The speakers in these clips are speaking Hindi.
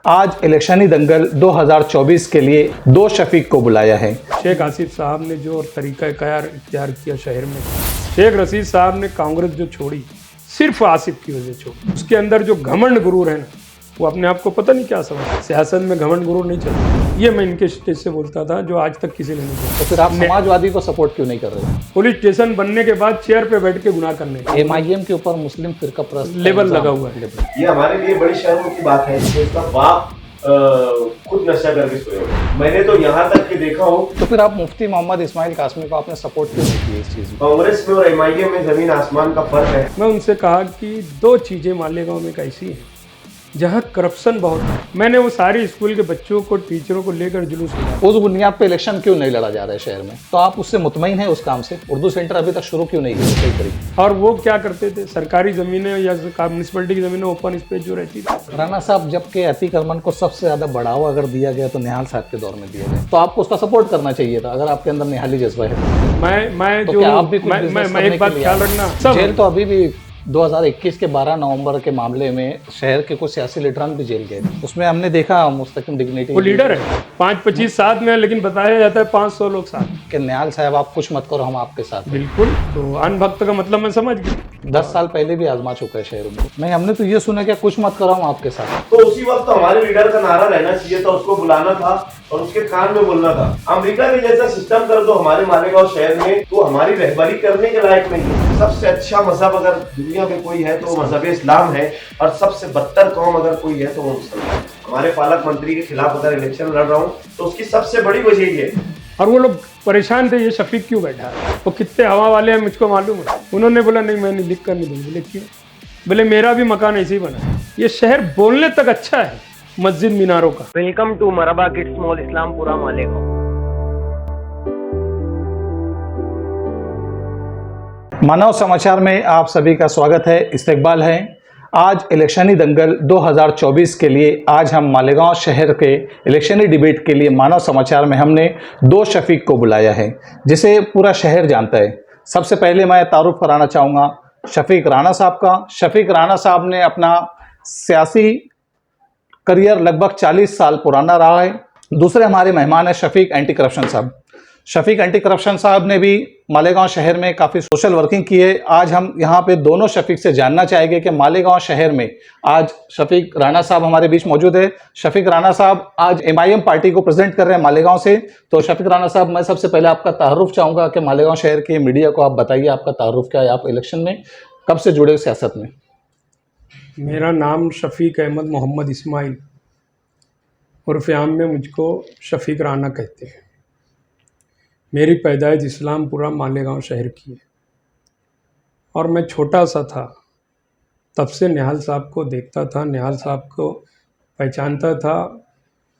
आज इलेक्शनी दंगल 2024 के लिए दो शफीक को बुलाया है। शेख आसिफ साहब ने जो तरीक़ाकार इख्तियार किया शहर में, शेख रशीद साहब ने कांग्रेस जो छोड़ी सिर्फ आसिफ की वजह छोड़ी। उसके अंदर जो घमंड गुरूर है ना, वो अपने आप को पता नहीं क्या समझ। सियासत में घमंड गुरूर नहीं चलता। ये मैं इनके स्टेज से बोलता था जो आज तक किसी ने नहीं बोला। तो फिर आप समाजवादी को सपोर्ट क्यों नहीं कर रहे? पुलिस स्टेशन बनने के बाद चेयर पे बैठ के गुनाह करने का MIM के ऊपर मुस्लिम फिरका परस्त लेवल लगा हुआ है। ये हमारे लिए बड़ी शर्म की बात है कि उसका बाप खुद नशा करके सोया। मैंने तो यहाँ तक कि देखा हूँ। तो फिर आप मुफ्ती मोहम्मद इस्माइल कासमी को आपने सपोर्ट क्यों नहीं किया इस चीज़ में? कांग्रेस में और MIM में जमीन आसमान का फर्क है। मैं उनसे कहा कि दो चीज़ें मालेगांव में कैसी हैं जहाँ करप्शन बहुत है। मैंने वो सारी स्कूल के बच्चों को, टीचरों को लेकर जुलूस किया। उस बुनियाद पे इलेक्शन क्यों नहीं लड़ा जा रहा है शहर में? तो आप उससे मुतमईन हैं उस काम से? उर्दू सेंटर अभी तक शुरू क्यों नहीं किया सही तरीके? और वो क्या करते थे, सरकारी ज़मीनें या म्यूनसिपलिटी की ज़मीनें ओपन स्पेस जो रहती थी। राणा साहब जबकि अतिक्रमण को सबसे ज़्यादा बढ़ावा अगर दिया गया तो निहाल साहब के दौर में दिया गया, तो आपको उसका सपोर्ट करना चाहिए था अगर आपके अंदर निहाली जज्बा है। मैं तो जो क्या आप भी कुछ business मैं करने एक बात के लिए ख्याल आए? रखना, सब जेल तो अभी भी 2021 के 12 नवंबर के मामले में शहर के कुछ सियासी लीडरान भी जेल गए। उसमें हमने देखा मुस्तकिम डिग्निटी वो लीडर है 5-25 साथ में, लेकिन बताया जाता है 500 लोग साथ। कि निहाल साहब आप कुछ मत करो, हम आपके साथ हैं। बिल्कुल, तो अनभक्त का मतलब मैं समझ गया। 10 साल पहले भी आजमा चुका है शहर में। नहीं, हमने तो ये सुना कि कुछ मत करो, हम आपके साथ। तो उसी वक्त तो हमारे लीडर का नारा रहना चाहिए था, उसको बुलाना था और उसके कान में बोलना था। अमेरिका के जैसा सिस्टम कर दो हमारे मालेगांव शहर में, तो हमारी रहबरी करने के लायक नहीं है। सबसे अच्छा मजहब अगर दुनिया में कोई है तो वो मजहब इस्लाम है, और सबसे बदतर कौम अगर कोई है तो वो मुसलमान है। हमारे पालक मंत्री के खिलाफ अगर इलेक्शन लड़ रहा हूँ तो उसकी सबसे बड़ी वजह ये है। और वो लोग परेशान थे, ये शफीक क्यों बैठा है, वो कितने हवा वाले हैं मुझको मालूम है। उन्होंने बोला नहीं, मैं नहीं लिख कर नहीं दूंगी। बोले क्यों? बोले मेरा भी मकान ऐसे ही बना है। ये शहर बोलने तक अच्छा है मस्जिद मीनारों का। Welcome to Marhaba Kids Mall Islampura Malegaon. Manav Samachar में आप सभी का स्वागत है, इस्तकबाल है। आज इलेक्शनी दंगल 2024 के लिए आज हम मालेगांव शहर के इलेक्शनी डिबेट के लिए मानव समाचार में हमने दो शफीक को बुलाया है जिसे पूरा शहर जानता है। सबसे पहले मैं तारुफ कराना चाहूँगा शफीक राणा साहब का। शफीक राणा साहब ने अपना सियासी करियर लगभग 40 साल पुराना रहा है। दूसरे हमारे मेहमान हैं शफीक एंटी करप्शन साहब। शफीक एंटी करप्शन साहब ने भी मालेगांव शहर में काफ़ी सोशल वर्किंग की है। आज हम यहाँ पे दोनों शफीक से जानना चाहेंगे कि मालेगांव शहर में आज शफीक राणा साहब हमारे बीच मौजूद है। शफीक राणा साहब आज MIM पार्टी को प्रेजेंट कर रहे हैं मालेगांव से। तो शफीक राणा साहब, मैं सबसे पहले आपका तारुफ चाहूँगा कि मालेगांव शहर के मीडिया को आप बताइए आपका तारुफ क्या है, आप इलेक्शन में कब से जुड़े सियासत में? मेरा नाम शफीक अहमद मोहम्मद इस्माइल उर्फ आम में मुझको शफीक राणा कहते हैं। मेरी पैदाइश इस्लामपुरा मालेगांव शहर की है और मैं छोटा सा था तब से निहाल साहब को देखता था, निहाल साहब को पहचानता था।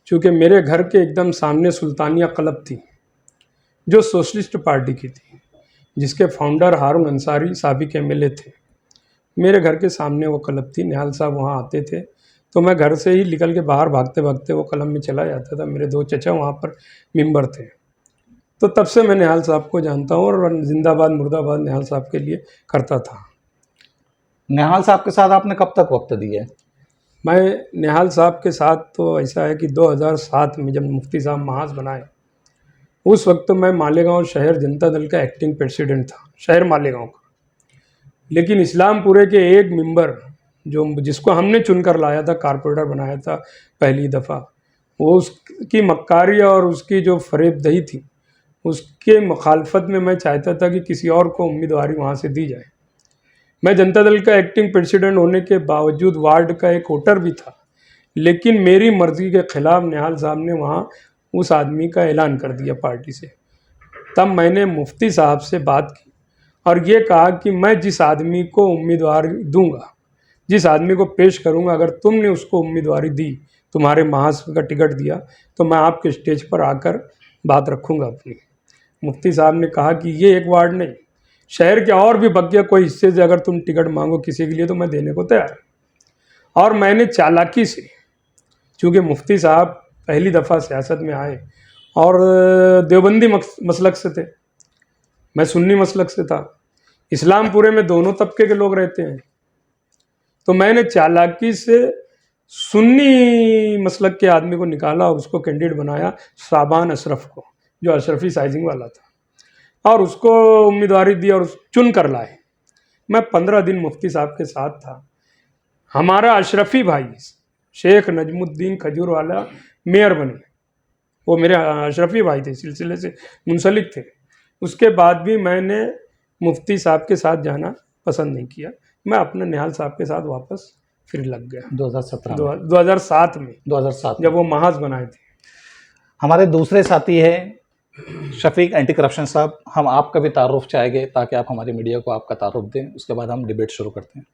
चूँकि मेरे घर के एकदम सामने सुल्तानिया क्लब थी जो सोशलिस्ट पार्टी की थी, जिसके फाउंडर हारून अंसारी साबिक MLA थे। मेरे घर के सामने वो क्लब थी, निहाल साहब वहाँ आते थे तो मैं घर से ही निकल के बाहर भागते भागते वो क्लब में चला जाता था। मेरे दो चचा वहाँ पर मेंबर थे। तो तब से मैं निहाल साहब को जानता हूँ और जिंदाबाद मुर्दाबाद निहाल साहब के लिए करता था। निहाल साहब के साथ आपने कब तक वक्त दिया है? मैं निहाल साहब के साथ तो ऐसा है कि 2007 में जब मुफ्ती साहब महाज बनाए, उस वक्त मैं मालेगांव शहर जनता दल का एक्टिंग प्रेसिडेंट था, शहर मालेगांव का। लेकिन इस्लामपुरे के एक मेंबर जिसको हमने चुनकर लाया था, कारपोरेटर बनाया था पहली दफ़ा, वो उसकी मक्कारी और उसकी जो फरेबदही थी उसके मुखालफत में मैं चाहता था कि किसी और को उम्मीदवारी वहाँ से दी जाए। मैं जनता दल का एक्टिंग प्रेसिडेंट होने के बावजूद वार्ड का एक वोटर भी था, लेकिन मेरी मर्ज़ी के ख़िलाफ़ निहाल साहब ने वहाँ उस आदमी का ऐलान कर दिया पार्टी से। तब मैंने मुफ्ती साहब से बात की और ये कहा कि मैं जिस आदमी को उम्मीदवारी दूंगा, जिस आदमी को पेश करूंगा, अगर तुमने उसको उम्मीदवारी दी, तुम्हारे महाज का टिकट दिया, तो मैं आपके स्टेज पर आकर बात रखूंगा अपनी। मुफ्ती साहब ने कहा कि ये एक वार्ड नहीं, शहर के और भी बग्या कोई हिस्से से अगर तुम टिकट मांगो किसी के लिए तो मैं देने को तैयार। और मैंने चालाकी से, चूँकि मुफ्ती साहब पहली दफ़ा सियासत में आए और देवबंदी मसलक से थे, मैं सुन्नी मसलक से था, इस्लामपुरे में दोनों तबके के लोग रहते हैं, तो मैंने चालाकी से सुन्नी मसलक के आदमी को निकाला और उसको कैंडिडेट बनाया, शाबान अशरफ को, जो अशरफी साइजिंग वाला था, और उसको उम्मीदवारी दी और चुन कर लाए। मैं 15 दिन मुफ्ती साहब के साथ था। हमारा अशरफी भाई शेख नजमुद्दीन खजूर वाला मेयर बने, वो मेरे अशरफी भाई थे, सिलसिले से मुंसलिक थे। उसके बाद भी मैंने मुफ्ती साहब के साथ जाना पसंद नहीं किया, मैं अपने निहाल साहब के साथ वापस फिर लग गया 2017 2007 में, 2007 जब वो महाज बनाए थे। हमारे दूसरे साथी हैं शफीक एंटी करप्शन साहब। हम आपका भी तारुफ चाहेंगे ताकि आप हमारी मीडिया को आपका तारुफ दें, उसके बाद हम डिबेट शुरू करते हैं।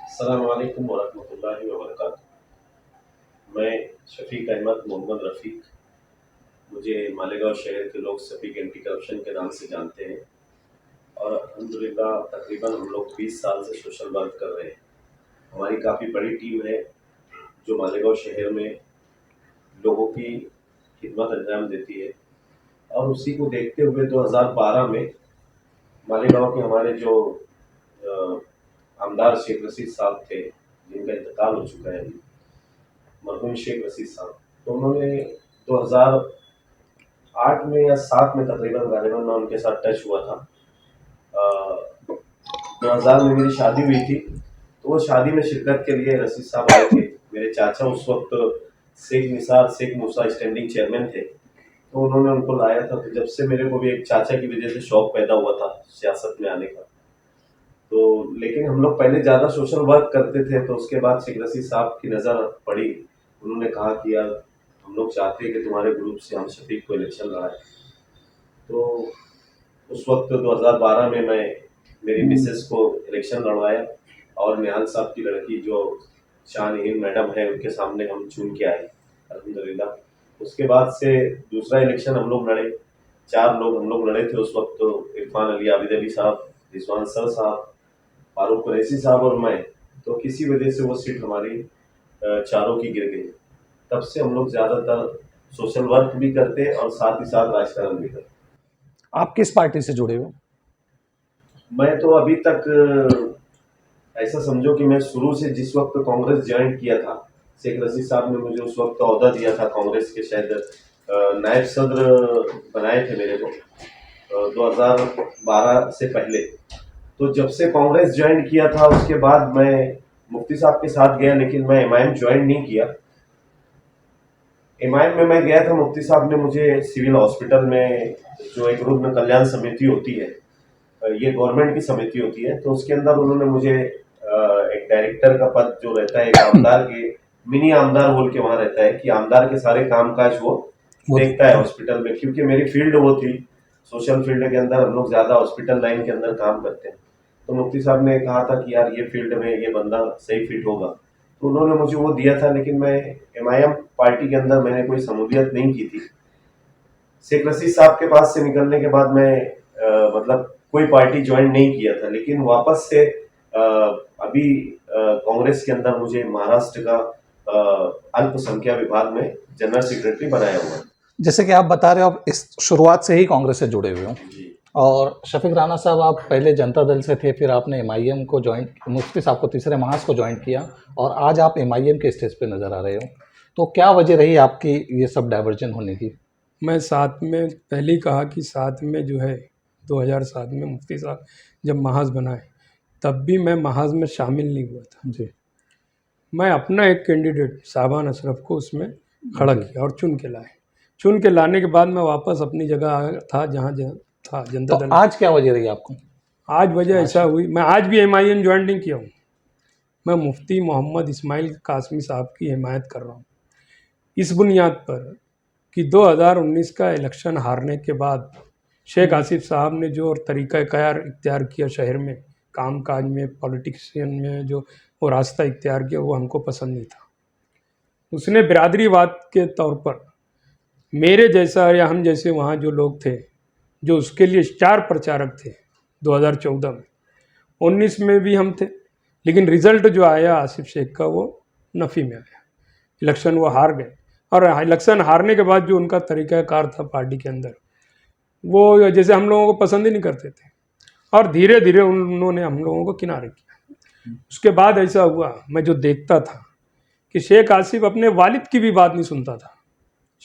अस्सलाम वालेकुम वरहमतुल्लाहि वबरकातुहू। मैं शफीक अहमद मोहम्मद रफ़ीक, मुझे मालेगांव शहर के लोग शफीक एंटी करप्शन के नाम से जानते हैं, और अल्हम्दुलिल्लाह तकरीबन हम लोग 20 साल से सोशल वर्क कर रहे हैं। हमारी काफ़ी बड़ी टीम है जो मालेगांव शहर में लोगों की खिदमत अंजाम देती है, और उसी को देखते हुए 2012 में मालेगांव के हमारे जो आमदार शेख रशीद साहब थे, जिनका इंतकाल हो चुका है, मरहूम शेख रशीद साहब, तो उन्होंने 2008 में या 7 में तकरीबन गालिबन मैं उनके साथ टच हुआ था। 2000 में मेरी शादी हुई थी, तो वो शादी में शिरकत के लिए रशीद साहब आए थे। मेरे चाचा उस वक्त शेख निसार शेख मूसा स्टैंडिंग चेयरमैन थे, तो उन्होंने उनको लाया था। तो जब से मेरे को भी एक चाचा की वजह से शौक पैदा हुआ था सियासत में आने का, तो लेकिन हम लोग पहले ज़्यादा सोशल वर्क करते थे। तो उसके बाद शेख रशीद साहब की नज़र पड़ी, उन्होंने कहा कि यार हम लोग चाहते हैं कि तुम्हारे ग्रुप से हम शफीक को इलेक्शन लड़ाएं। तो उस वक्त 2012 में मैं मेरी मिसेस को इलेक्शन लड़वाया, और निहाल साहब की लड़की जो शान-ए-हिंद मैडम है, उनके सामने हम चुन के आए अल्हम्दुलिल्लाह। उसके बाद से दूसरा इलेक्शन हम लोग लड़े, 4 लोग हम लोग लड़े थे उस वक्त। तो इरफान अली आबिद अली साहब, रिजवान सर साहब, फारूक कुरैशी साहब और मैं। तो किसी वजह से वो सीट हमारी चारों की गिर गई। तब से हम लोग ज़्यादातर सोशल वर्क भी करते हैं और साथ ही साथ राजकारण भी करते हैं। आप किस पार्टी से जुड़े हो? मैं तो अभी तक ऐसा समझो कि मैं शुरू से जिस वक्त कांग्रेस ज्वाइन किया था, शेख रशीद साहब ने मुझे उस वक्त ओहदा दिया था कांग्रेस के, शायद नायब सदर बनाए थे मेरे को 2012 से पहले। तो जब से कांग्रेस ज्वाइन किया था उसके बाद मैं मुफ्ती साहब के साथ गया, लेकिन मैं एमआईएम ज्वाइन नहीं किया। एमआईएम में मैं गया था, मुफ्ती साहब ने मुझे सिविल हॉस्पिटल में जो एक रुग्ण कल्याण समिति होती है, ये गवर्नमेंट की समिति होती है, तो उसके अंदर उन्होंने मुझे एक डायरेक्टर का पद जो रहता है, एक आमदार के मिनी आमदार बोल के वहाँ रहता है कि आमदार के सारे कामकाज वो देखता है हॉस्पिटल में, क्योंकि मेरी फील्ड वो थी। सोशल फील्ड के अंदर हम लोग ज़्यादा हॉस्पिटल लाइन के अंदर काम करते हैं। तो मुफ्ती साहब ने कहा था कि यार ये फील्ड में ये बंदा सही फिट होगा, तो उन्होंने मुझे वो दिया था। लेकिन मैं एमआईएम पार्टी के अंदर मैंने कोई शमूलियत नहीं की थी। शेख रशीद साहब के पास से निकलने के बाद मैं मतलब कोई पार्टी ज्वाइन नहीं किया था, लेकिन वापस से अभी कांग्रेस के अंदर मुझे महाराष्ट्र का अल्पसंख्यक विभाग में जनरल सेक्रेटरी बनाया हुआ है। जैसे कि आप बता रहे हो, आप इस शुरुआत से ही कांग्रेस से जुड़े हुए हो, और शफीक राना साहब आप पहले जनता दल से थे, फिर आपने एमआईएम को ज्वाइन, मुफ्ती साहब को तीसरे महाज को ज्वाइन किया, और आज आप एमआईएम के स्टेज पे नज़र आ रहे हो। तो क्या वजह रही आपकी ये सब डाइवर्जन होने की? मैं साथ में पहले ही कहा कि साथ में जो है 2007 में मुफ्ती साहब जब महाज बनाए, तब भी मैं महाज में शामिल नहीं हुआ था जी। मैं अपना एक कैंडिडेट शाबान अशरफ को उसमें खड़ा किया और चुन के लाए। चुन के लाने के बाद मैं वापस अपनी जगह था जहाँ था जनता तो दल। आज क्या वजह रही आपको? आज वजह ऐसा हुई, मैं आज भी एमआईएम ज्वाइन नहीं किया हूँ। मैं मुफ्ती मोहम्मद इस्माइल कासमी साहब की हिमायत कर रहा हूँ, इस बुनियाद पर कि 2019 का इलेक्शन हारने के बाद शेख आसिफ साहब ने जो तरीक़ाकार इख्तियार किया शहर में, काम काज में, पॉलिटिशियन में जो वो रास्ता इख्तियार किया, वो हमको पसंद नहीं था। उसने बिरादरीवाद के तौर पर मेरे जैसा या हम जैसे वहाँ जो लोग थे, जो उसके लिए स्टार प्रचारक थे 2014 में, 19 में भी हम थे, लेकिन रिज़ल्ट जो आया आसिफ शेख का वो नफ़ी में आया। इलेक्शन वो हार गए, और इलेक्शन हारने के बाद जो उनका तरीक़ाकार था पार्टी के अंदर, वो जैसे हम लोगों को पसंद ही नहीं करते थे, और धीरे धीरे उन्होंने हम लोगों को किनारे किया। उसके बाद ऐसा हुआ, मैं जो देखता था कि शेख आसिफ अपने वालिद की भी बात नहीं सुनता था,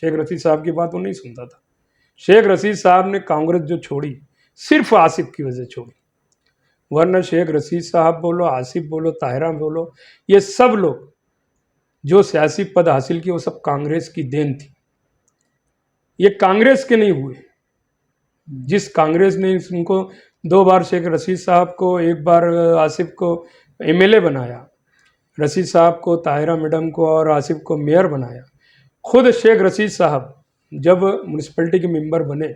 शेख रशीद साहब की बात वो नहीं सुनता था। शेख रशीद साहब ने कांग्रेस जो छोड़ी सिर्फ आसिफ की वजह से छोड़ी, वरना शेख रशीद साहब बोलो, आसिफ बोलो, ताहिरा बोलो, ये सब लोग जो सियासी पद हासिल किए वो सब कांग्रेस की देन थी। ये कांग्रेस के नहीं हुए। जिस कांग्रेस ने उनको 2 बार शेख रशीद साहब को, 1 बार आसिफ को एमएलए बनाया, रशीद साहब को, ताहिरा मैडम को और आसिफ को मेयर बनाया, खुद शेख रशीद साहब जब म्यूनसिपैलिटी के मेंबर बने,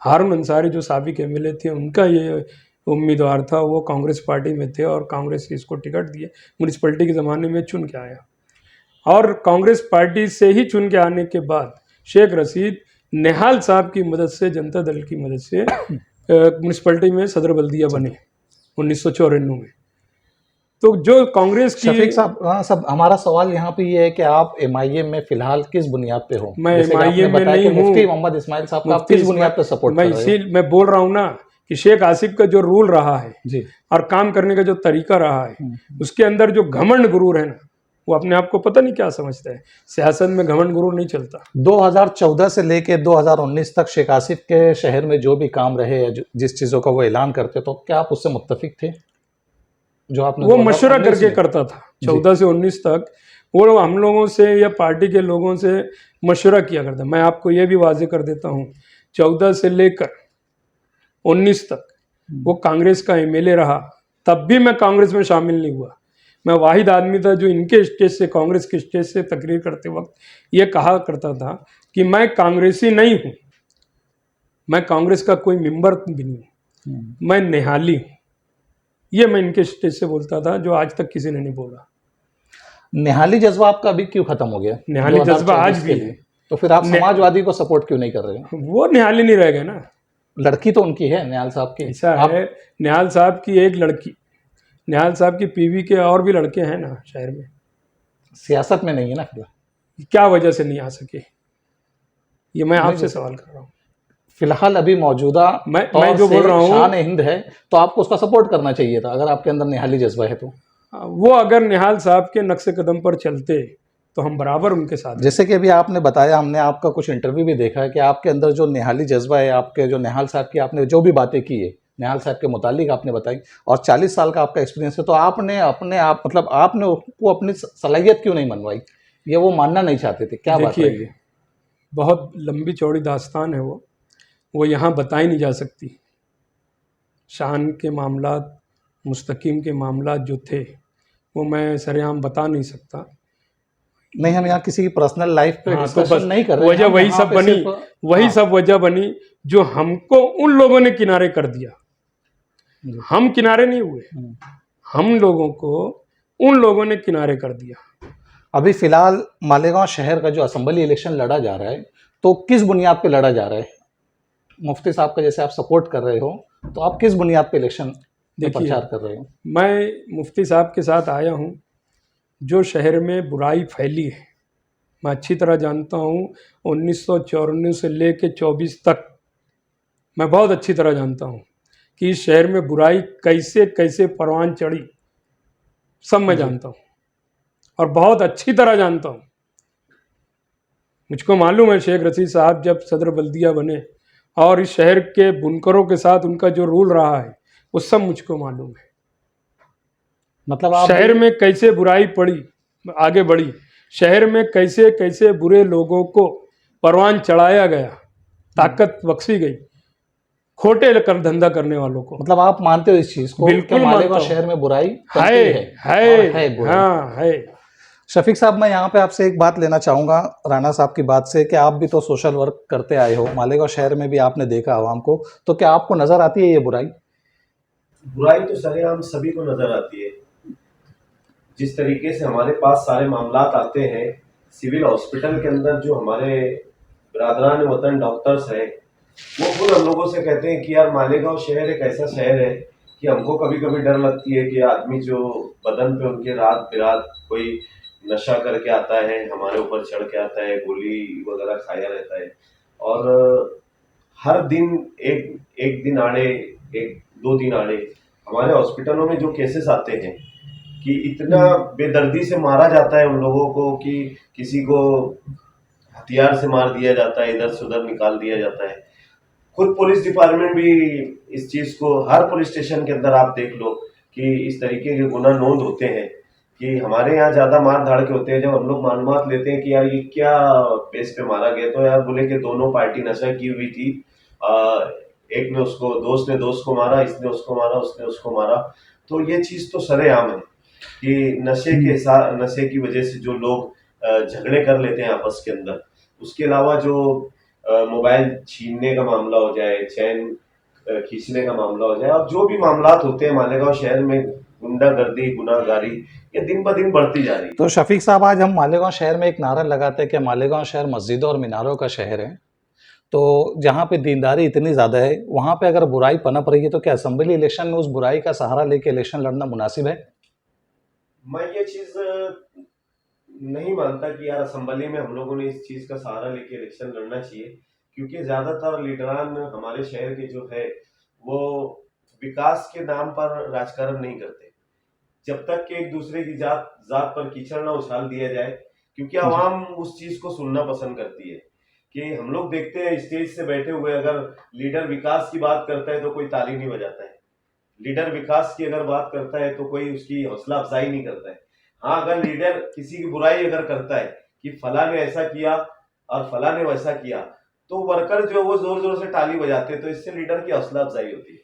हारून अंसारी जो साबिक एमएलए थे उनका ये उम्मीदवार था, वो कांग्रेस पार्टी में थे और कांग्रेस इसको टिकट दिए, म्यूनसिपैलिटी के ज़माने में चुन के आया। और कांग्रेस पार्टी से ही चुन के आने के बाद शेख रशीद निहाल साहब की मदद से, जनता दल की मदद से म्यूनसिपैलिटी में सदर बल्दिया बने 1994 में। तो जो कांग्रेस की शफीक साहब, हाँ सब, हमारा सवाल यहाँ पे ये है कि आप एमआईएम में फिलहाल किस बुनियाद पे हो? मैं जैसे कि आपने एमआईएम में बताया कि नहीं हूँ। मुफ्ती मोहम्मद इस्माइल साहब का आप किस बुनियाद पे सपोर्ट कर रहे हो? मैं बोल रहा हूँ ना कि शेख आसिफ का जो रूल रहा है जी, और काम करने का जो तरीका रहा है, उसके अंदर जो घमंड गुरूर है ना, वो अपने आप को पता नहीं क्या समझता है। सियासत में घमंड गुरूर नहीं चलता। 2014 से लेके 2019 तक शेख आसिफ के शहर में जो भी काम रहे या जिस चीज़ों का वो ऐलान करते, तो क्या आप उससे मुत्तफिक थे? जो आपने वो मशवरा करके करता था। 14 से 19 तक वो हम लोगों से या पार्टी के लोगों से मशवरा किया करता। मैं आपको ये भी वाजे कर देता हूँ, 14 से लेकर 19 तक वो कांग्रेस का एमएलए रहा, तब भी मैं कांग्रेस में शामिल नहीं हुआ। मैं वाहिद आदमी था जो इनके स्टेज से, कांग्रेस के स्टेज से तकरीर करते वक्त ये कहा करता था कि मैं कांग्रेसी नहीं हूँ, मैं कांग्रेस का कोई मेंबर भी नहीं हूँ, मैं निहाली हूँ। ये मैं इनके स्टेज से बोलता था, जो आज तक किसी ने नहीं बोला। निहाली जज्बा आपका अभी क्यों खत्म हो गया? निहाली जज्बा आज 2024 भी के लिए। तो फिर आप समाजवादी को सपोर्ट क्यों नहीं कर रहे हो? वो निहाली नहीं रह गए ना। लड़की तो उनकी है, निहाल साहब की। ऐसा है, निहाल साहब की एक लड़की, निहाल साहब की पीवी के और भी लड़के हैं ना शहर में। सियासत में नहीं है ना फिलहाल? क्या वजह से नहीं आ सके, ये मैं आपसे सवाल कर रहा हूँ। फिलहाल अभी मौजूदा मैं जो बोल रहा हूँ, शान हिंद है, तो आपको उसका सपोर्ट करना चाहिए था अगर आपके अंदर निहाली जज्बा है तो। वो अगर निहाल साहब के नक्शे कदम पर चलते तो हम बराबर उनके साथ। जैसे कि अभी आपने बताया, हमने आपका कुछ इंटरव्यू भी देखा है कि आपके अंदर जो निहाली जज्बा है, आपके जो निहाल साहब की आपने जो भी बातें की है निहाल साहब के मुतालिक आपने बताई, और 40 साल का आपका एक्सपीरियंस है, तो आपने अपने आप मतलब आपने वो अपनी सलाहियत क्यों नहीं मनवाई? ये वो मानना नहीं चाहते थे, क्या बात है? बहुत लंबी चौड़ी दास्तान है वो यहाँ बताई नहीं जा सकती। शान के मामलात, मुस्तकीम के मामलात जो थे वो मैं सरेआम बता नहीं सकता। नहीं, हम यहाँ किसी की पर्सनल लाइफ पे डिस्कशन नहीं कर रहे। वजह वही सब बनी, वही सब वजह बनी जो हमको उन लोगों ने किनारे कर दिया। हम किनारे नहीं हुए, हम लोगों को उन लोगों ने किनारे कर दिया। अभी फिलहाल मालेगांव शहर का जो असेंबली इलेक्शन लड़ा जा रहा है, तो किस बुनियाद पे लड़ा जा रहा है? मुफ्ती साहब का जैसे आप सपोर्ट कर रहे हो, तो आप किस बुनियाद पे इलेक्शन में प्रचार कर रहे हो? मैं मुफ्ती साहब के साथ आया हूँ। जो शहर में बुराई फैली है मैं अच्छी तरह जानता हूँ। 1994 से लेकर 24 तक मैं बहुत अच्छी तरह जानता हूँ कि इस शहर में बुराई कैसे कैसे परवान चढ़ी, सब मैं जानता हूँ और बहुत अच्छी तरह जानता हूँ। मुझको मालूम है शेख रशीद साहब जब सदर बल्दिया बने और इस शहर के बुनकरों के साथ उनका जो रूल रहा है वो सब मुझको मालूम है। मतलब आप शहर में कैसे बुराई पड़ी, आगे बढ़ी, शहर में कैसे कैसे बुरे लोगों को परवान चढ़ाया गया, ताकत बख्शी गई खोटे कर धंधा करने वालों को। मतलब आप मानते हो इस चीज को? बिल्कुल मालेगांव शहर में बुराई है। हाँ है। शफीक साहब, मैं यहाँ पे आपसे एक बात लेना चाहूँगा राणा साहब की बात से कि आप भी तो सोशल वर्क करते आए हो, मालेगांव शहर में भी आपने देखा आवाम को, तो क्या आपको नज़र आती है ये बुराई? बुराई तो सरेआम सभी को नजर आती है। जिस तरीके से हमारे पास सारे मामलात आते हैं, सिविल हॉस्पिटल के अंदर जो हमारे बिरादरान वतन डॉक्टर्स हैं, वो खुद हम लोगों से कहते हैं कि यार मालेगांव शहर एक ऐसा शहर है कि हमको कभी कभी डर लगती है कि आदमी जो बदन पे उनके रात बिरात कोई नशा करके आता है, हमारे ऊपर चढ़ के आता है, गोली वगैरह खाया रहता है। और हर दिन एक दिन आड़े, 1-2 दिन आड़े हमारे हॉस्पिटलों में जो केसेस आते हैं कि इतना बेदर्दी से मारा जाता है उन लोगों को कि किसी को हथियार से मार दिया जाता है, इधर से उधर निकाल दिया जाता है। खुद पुलिस डिपार्टमेंट भी इस चीज को, हर पुलिस स्टेशन के अंदर आप देख लो कि इस तरीके के गुना नोंद होते हैं कि हमारे यहाँ ज्यादा मार धाड़ के होते हैं। जब हम लोग मालूमात लेते हैं कि यार ये क्या बेस पे मारा गया, तो यार बोले कि दोनों पार्टी नशा की हुई थी, एक ने उसको, दोस्त ने दोस्त को मारा, इसने उसको मारा, उसने उसको मारा। तो ये चीज तो सरेआम है कि नशे की वजह से जो लोग झगड़े कर लेते हैं आपस के अंदर। उसके अलावा जो मोबाइल छीनने का मामला हो जाए, चैन खींचने का मामला हो जाए, और जो भी मामलात होते हैं मालेगांव शहर में, गुंडागर्दी, गुनाहगारी, ये दिन ब दिन बढ़ती जा रही है। तो शफीक साहब, आज हम मालेगांव शहर में एक नारा लगाते हैं कि मालेगांव शहर मस्जिदों और मीनारों का शहर है। तो जहाँ पे दीनदारी इतनी ज़्यादा है, वहाँ पे अगर बुराई पनप रही है, तो क्या असेंबली इलेक्शन में उस बुराई का सहारा लेके इलेक्शन लड़ना मुनासिब है? मैं ये चीज नहीं मानता कि यार असेंबली में हम लोगों ने इस चीज का सहारा लेके इलेक्शन लड़ना चाहिए, क्योंकि ज्यादातर लीडरान हमारे शहर के जो है वो विकास के नाम पर राजकारण नहीं करते। जब तक कि एक दूसरे की जात जात पर कीचड़ ना उछाल दिया जाए, क्योंकि आवाम उस चीज को सुनना पसंद करती है। कि हम लोग देखते हैं स्टेज से बैठे हुए, अगर लीडर विकास की बात करता है तो कोई ताली नहीं बजाता है, लीडर विकास की अगर बात करता है तो कोई उसकी हौसला अफजाई नहीं करता है। हाँ, अगर लीडर किसी की बुराई अगर करता है कि फला ने ऐसा किया और फला ने वैसा किया, तो वर्कर जो वो जोर जोर से ताली बजाते हैं, तो इससे लीडर की हौसला अफजाई होती है।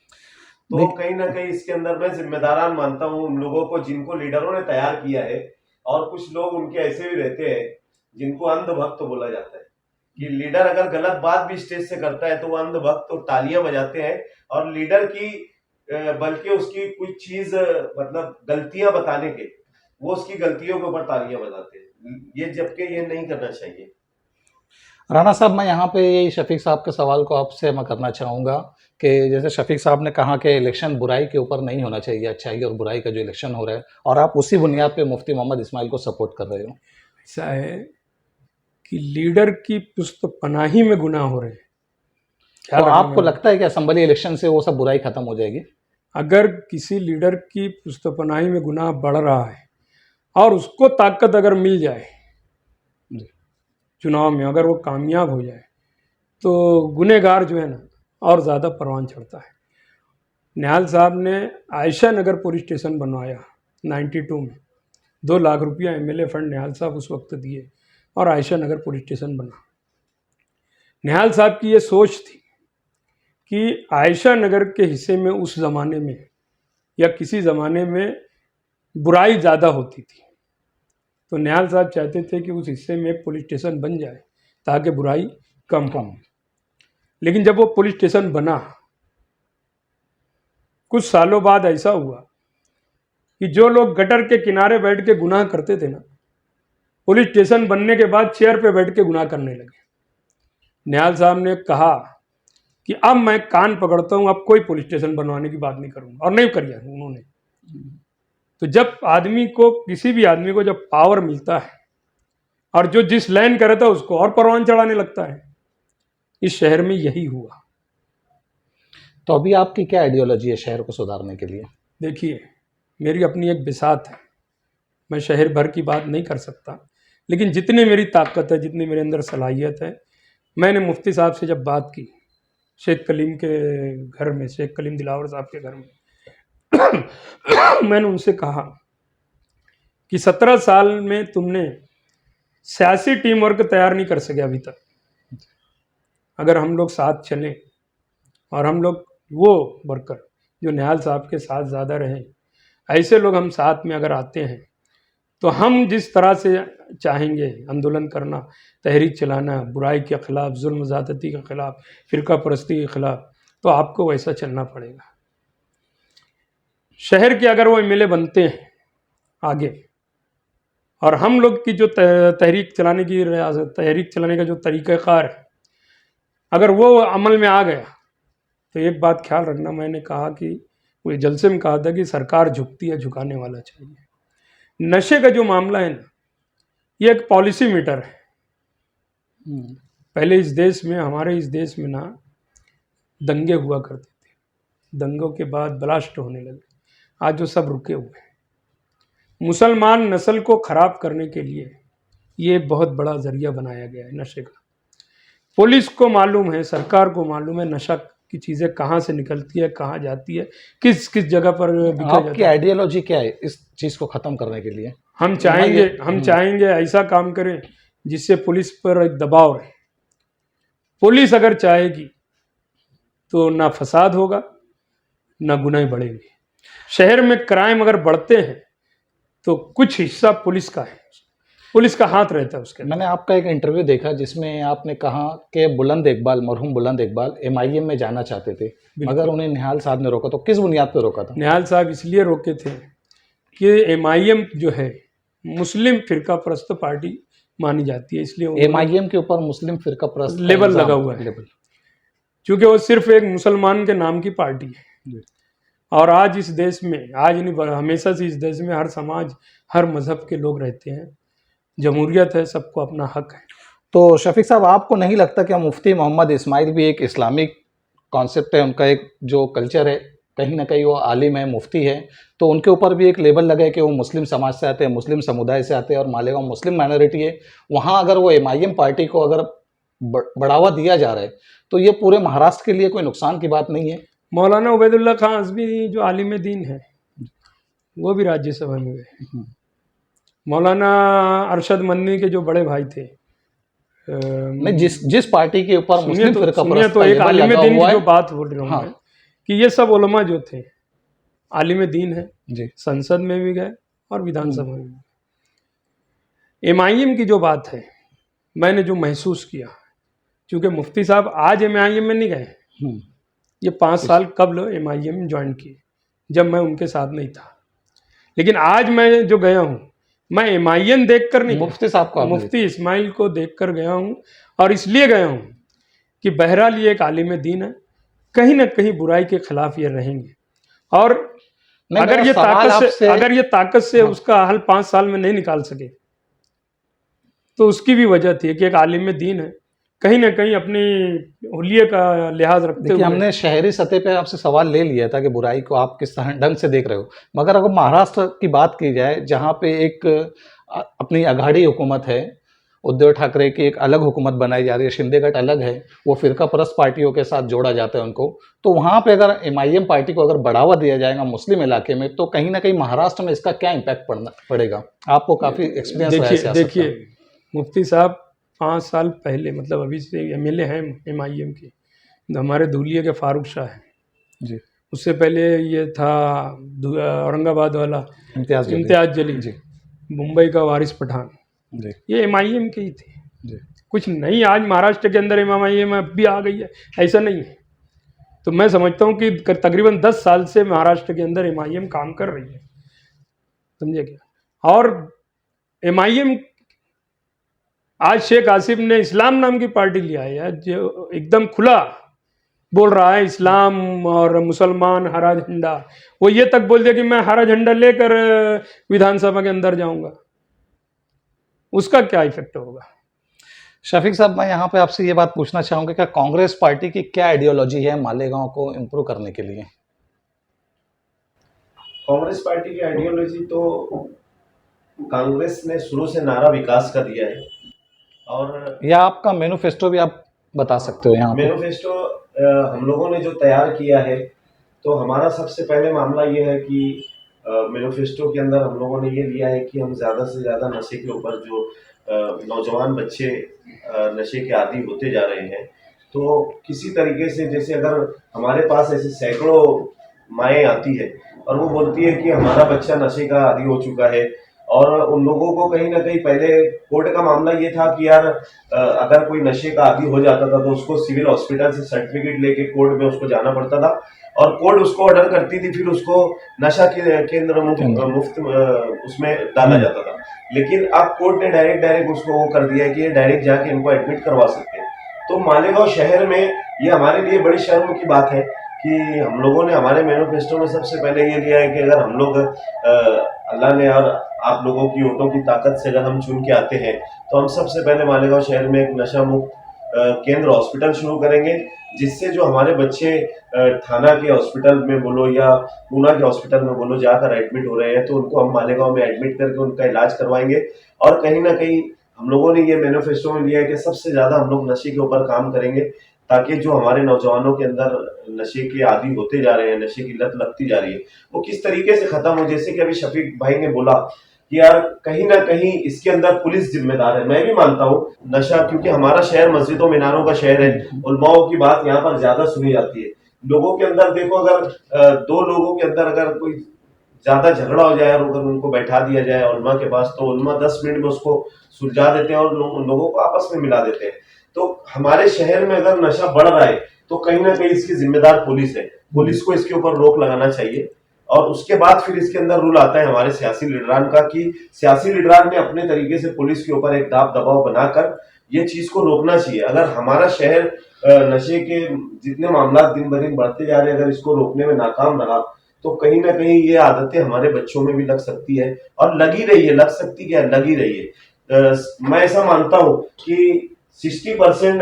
तो कहीं ना कहीं इसके अंदर मैं जिम्मेदारान मानता हूँ उन लोगों को जिनको लीडरों ने तैयार किया है। और कुछ लोग उनके ऐसे भी रहते हैं जिनको अंधभक्त बोला जाता है, कि लीडर अगर गलत बात भी स्टेज से करता है तो वो अंधभक्त तो तालियां बजाते हैं, और लीडर की बल्कि उसकी कोई चीज मतलब गलतियां बताने के, वो उसकी गलतियों के ऊपर तालियां बजाते हैं। ये जबकि ये नहीं करना चाहिए। राणा साहब, मैं यहाँ पे यही शफीक साहब के सवाल को आपसे मैं करना चाहूँगा कि जैसे शफीक साहब ने कहा कि इलेक्शन बुराई के ऊपर नहीं होना चाहिए, अच्छाई और बुराई का जो इलेक्शन हो रहा है, और आप उसी बुनियाद पे मुफ्ती मोहम्मद इस्माइल को सपोर्ट कर रहे हो। ऐसा है कि लीडर की पुष्ट पनाही में गुनाह हो रहे हैं। तो आपको लगता है कि असेंबली इलेक्शन से वो सब बुराई खत्म हो जाएगी? अगर किसी लीडर की पुष्ट पनाही में गुनाह बढ़ रहा है और उसको ताकत अगर मिल जाए चुनाव में, अगर वो कामयाब हो जाए, तो गुनहगार जो है ना और ज़्यादा परवान चढ़ता है। निहाल साहब ने आयशा नगर पुलिस स्टेशन बनवाया 92 में, 2 लाख रुपया एमएलए फंड निहाल साहब उस वक्त दिए और आयशा नगर पुलिस स्टेशन बना। निहाल साहब की ये सोच थी कि आयशा नगर के हिस्से में उस ज़माने में या किसी ज़माने में बुराई ज़्यादा होती थी, तो निहाल साहब चाहते थे कि उस हिस्से में एक पुलिस स्टेशन बन जाए ताकि बुराई कम हो। लेकिन जब वो पुलिस स्टेशन बना, कुछ सालों बाद ऐसा हुआ कि जो लोग गटर के किनारे बैठ के गुनाह करते थे ना, पुलिस स्टेशन बनने के बाद चेयर पे बैठ के गुनाह करने लगे। निहाल साहब ने कहा कि अब मैं कान पकड़ता हूँ, अब कोई पुलिस स्टेशन बनवाने की बात नहीं करूँगा, और नहीं करिए उन्होंने। तो जब आदमी को, किसी भी आदमी को जब पावर मिलता है और जो जिस लाइन का रहता है उसको और परवान चढ़ाने लगता है। इस शहर में यही हुआ। तो अभी आपकी क्या आइडियोलॉजी है शहर को सुधारने के लिए? देखिए, मेरी अपनी एक बिसात है, मैं शहर भर की बात नहीं कर सकता, लेकिन जितनी मेरी ताकत है, जितनी मेरे अंदर सलाहियत है, मैंने मुफ्ती साहब से जब बात की शेख कलीम के घर में, शेख कलीम दिलावर साहब के घर में मैंने उनसे कहा कि 17 साल में तुमने सियासी टीम वर्क तैयार नहीं कर सके अभी तक। अगर हम लोग साथ चलें और हम लोग वो वर्कर जो निहाल साहब के साथ ज़्यादा रहें, ऐसे लोग हम साथ में अगर आते हैं, तो हम जिस तरह से चाहेंगे आंदोलन करना, तहरीक चलाना, बुराई के ख़िलाफ़, जुल्म ज़्यादती के ख़िलाफ़, फ़िरका परस्ती के ख़िलाफ़, तो आपको वैसा चलना पड़ेगा। शहर के अगर वो एमएलए बनते हैं आगे, और हम लोग की जो तहरीक चलाने का जो तरीक़ाकार है, अगर वो अमल में आ गया, तो एक बात ख्याल रखना, मैंने कहा कि वो जलसे में कहा था कि सरकार झुकती है, झुकाने वाला चाहिए। नशे का जो मामला है ना, ये एक पॉलिसी मीटर है। पहले इस देश में, हमारे इस देश में ना दंगे हुआ करते थे, दंगों के बाद ब्लास्ट होने लगे, आज जो सब रुके हुए हैं। मुसलमान नस्ल को खराब करने के लिए ये बहुत बड़ा जरिया बनाया गया है नशे का। पुलिस को मालूम है, सरकार को मालूम है नशा की चीज़ें कहाँ से निकलती है, कहाँ जाती है, किस किस जगह पर बिका आपकी जाता है। आइडियोलॉजी क्या है इस चीज को खत्म करने के लिए? हम चाहेंगे ऐसा काम करें जिससे पुलिस पर एक दबाव रहे। पुलिस अगर चाहेगी तो ना फसाद होगा, ना गुनाह बढ़ेंगे। शहर में क्राइम अगर बढ़ते हैं तो कुछ हिस्सा पुलिस का है, पुलिस का हाथ रहता है उसके अंदर। मैंने आपका एक इंटरव्यू देखा जिसमें आपने कहा कि बुलंद इकबाल, मरहूम बुलंद इकबाल एमआईएम में जाना चाहते थे, मगर उन्हें निहाल साहब ने रोका। तो किस बुनियाद पर रोका था? निहाल साहब इसलिए रोके थे कि एमआईएम जो है मुस्लिम फिरका परस्त पार्टी मानी जाती है, इसलिए एमआईएम के ऊपर मुस्लिम फिरका परस्त का लेबल इल्जाम- लगा हुआ है। लेबल। क्योंकि वो सिर्फ एक मुसलमान के नाम की पार्टी है। और आज इस देश में, आज नहीं हमेशा से इस देश में हर समाज, हर मजहब के लोग रहते हैं, जमहूरियत है, सबको अपना हक है। तो शफीक साहब, आपको नहीं लगता कि मुफ्ती मोहम्मद इस्माइल भी एक इस्लामिक कॉन्सेप्ट है, उनका एक जो कल्चर है, कहीं ना कहीं वो आलिम है, मुफ्ती है, तो उनके ऊपर भी एक लेबल लगा है कि वो मुस्लिम समाज से आते हैं, मुस्लिम समुदाय से आते हैं और मालेगांव मुस्लिम माइनॉरिटी है। वहाँ अगर वो एमआईएम पार्टी को अगर बढ़ावा दिया जा रहा है तो ये पूरे महाराष्ट्र के लिए कोई नुकसान की बात नहीं है? मौलाना उबैदुल्ला खान अज़मी जो आलिम दीन है वो भी राज्यसभा में गए। मौलाना अरशद मन्नी के जो बड़े भाई थे, नहीं, जिस पार्टी के ऊपर मुस्लिम फिरका परस्त तो का एक लेबल आलिम लगा दीन हुआ की है। जो बात बोल रहा हूँ हाँ। मैं, कि ये सब उलमा जो थे आलिम दीन है, जी, संसद में भी गए और विधानसभा में भी गए। एमआईएम की जो बात है, मैंने जो महसूस किया, क्योंकि मुफ्ती साहब आज एमआईएम में नहीं गए, ये 5 साल कबल एमआईएम ज्वाइन किए जब मैं उनके साथ नहीं था। लेकिन आज मैं जो गया हूँ, मैं एमआईएम देखकर नहीं, मुफ्ती साहब को मुफ्ती इस्माइल को देखकर गया हूँ। और इसलिए गया हूँ कि बहरहाल ये एक आलिम दीन है, कहीं ना कहीं बुराई के खिलाफ ये रहेंगे। और नहीं, अगर मेरा ये सवाल ताकत से आपसे- अगर ये ताकत से उसका हल 5 साल में नहीं निकाल सके, तो उसकी भी वजह थी कि एक आलिम दीन है, कहीं ना कहीं अपनी हुलिये का लिहाज रखते देखिए, हुए। हमने शहरी सतह पे आपसे सवाल ले लिया था कि बुराई को आप किस तरह ढंग से देख रहे हो, मगर अगर महाराष्ट्र की बात की जाए जहाँ पे एक अपनी अघाड़ी हुकूमत है, उद्धव ठाकरे की एक अलग हुकूमत बनाई जा रही है, शिंदे गठ अलग है, वो फिरका परस्त पार्टियों के साथ जोड़ा जाता है उनको, तो वहाँ पे अगर एमआईएम पार्टी को अगर बढ़ावा दिया जाएगा मुस्लिम इलाके में, तो कहीं ना कहीं महाराष्ट्र में इसका क्या इम्पैक्ट पड़ेगा? आपको काफ़ी एक्सपीरियंस रहा है सियासत का। देखिए, मुफ्ती साहब 5 साल पहले, मतलब अभी से एमएलए हैं एमआईएम के, हमारे धूलिया के फारूक शाह हैं जी, उससे पहले ये था औरंगाबाद वाला इम्तियाज जलील जी, मुंबई का वारिस पठान, जी, ये एमआईएम के ही थे। जी। कुछ नहीं, आज महाराष्ट्र के अंदर एमआईएम अब भी आ गई है, ऐसा नहीं है। तो मैं समझता हूँ कि तकरीबन 10 साल से महाराष्ट्र के अंदर एमआईएम काम कर रही है, समझे क्या। और एमआईएम आज शेख आसिफ ने इस्लाम नाम की पार्टी लिया है, जो एकदम खुला बोल रहा है इस्लाम और मुसलमान, हरा झंडा। वो ये तक बोल दिया कि मैं हरा झंडा लेकर विधानसभा के अंदर जाऊंगा, उसका क्या इफेक्ट होगा? शफीक साहब, मैं यहाँ पे आपसे ये बात पूछना चाहूँगा कि कांग्रेस पार्टी की क्या आइडियोलॉजी है मालेगांव को इम्प्रूव करने के लिए? कांग्रेस पार्टी की आइडियोलॉजी तो कांग्रेस ने शुरू से नारा विकास का दिया है। और या आपका मैनिफेस्टो भी आप बता सकते हो यहाँ पे? मैनिफेस्टो हम लोगों ने जो तैयार किया है, तो हमारा सबसे पहले मामला ये है कि मैनिफेस्टो के अंदर हम लोगों ने ये लिया है कि हम ज़्यादा से ज़्यादा नशे के ऊपर, जो नौजवान बच्चे नशे के आदी होते जा रहे हैं, तो किसी तरीके से, जैसे अगर हमारे पास ऐसे सैकड़ों माएँ आती है और वो बोलती है कि हमारा बच्चा नशे का आदी हो चुका है, और उन लोगों को कहीं ना कहीं, पहले कोर्ट का मामला ये था कि यार अगर कोई नशे का आदी हो जाता था तो उसको सिविल हॉस्पिटल से सर्टिफिकेट लेके कोर्ट में उसको जाना पड़ता था, और कोर्ट उसको ऑर्डर करती थी, फिर उसको नशा केंद्र मुफ्त उसमें डाला जाता था। लेकिन अब कोर्ट ने डायरेक्ट उसको वो कर दिया है कि ये डायरेक्ट जाके इनको एडमिट करवा सकते हैं। तो मालेगांव शहर में ये हमारे लिए बड़ी शर्म की बात है कि हम लोगों ने हमारे मैनिफेस्टो में सबसे पहले ये लिया है कि अगर हम लोग अल्लाह ने और आप लोगों की वोटों की ताकत से अगर हम चुन के आते हैं, तो हम सबसे पहले मालेगांव शहर में एक नशा मुक्त केंद्र हॉस्पिटल शुरू करेंगे, जिससे जो हमारे बच्चे थाना के हॉस्पिटल में बोलो या पूना के हॉस्पिटल में बोलो जाकर एडमिट हो रहे हैं, तो उनको हम मालेगांव में एडमिट करके उनका इलाज करवाएंगे। और कहीं ना कहीं हम लोगों ने ये मैनिफेस्टो में लिया है कि सबसे ज्यादा हम लोग नशे के ऊपर काम करेंगे, ताकि जो हमारे नौजवानों के अंदर नशे के आदी होते जा रहे हैं, नशे की लत लगती जा रही है, वो किस तरीके से खत्म हो। जैसे कि अभी शफीक भाई ने बोला कि यार कहीं ना कहीं इसके अंदर पुलिस जिम्मेदार है। मैं भी मानता हूँ नशा, क्योंकि हमारा शहर मस्जिदों मीनारों का शहर है, उलमाओं की बात यहाँ पर ज्यादा सुनी जाती है। लोगों के अंदर देखो, अगर दो लोगों के अंदर अगर कोई ज्यादा झगड़ा हो जाए और अगर उनको बैठा दिया जाए उलमा के पास, तो उलमा 10 मिनट में उसको सुलझा देते हैं और लोगों को आपस में मिला देते हैं। तो हमारे शहर में अगर नशा बढ़ रहा है तो कहीं ना कहीं इसकी जिम्मेदार पुलिस है। पुलिस को इसके ऊपर रोक लगाना चाहिए। और उसके बाद फिर इसके अंदर रूल आता है हमारे सियासी लीडरान का, कि सियासी लीडरान ने अपने तरीके से पुलिस के ऊपर एक दाब दबाव बनाकर ये चीज को रोकना चाहिए। अगर हमारा शहर नशे के जितने मामला दिन ब दिन बढ़ते जा रहे हैं, अगर इसको रोकने में नाकाम रहा, तो कहीं ना कहीं ये आदतें हमारे बच्चों में भी लग सकती है, और लगी रही है। लग सकती क्या है, लगी रही है। मैं ऐसा मानता हूं कि 60%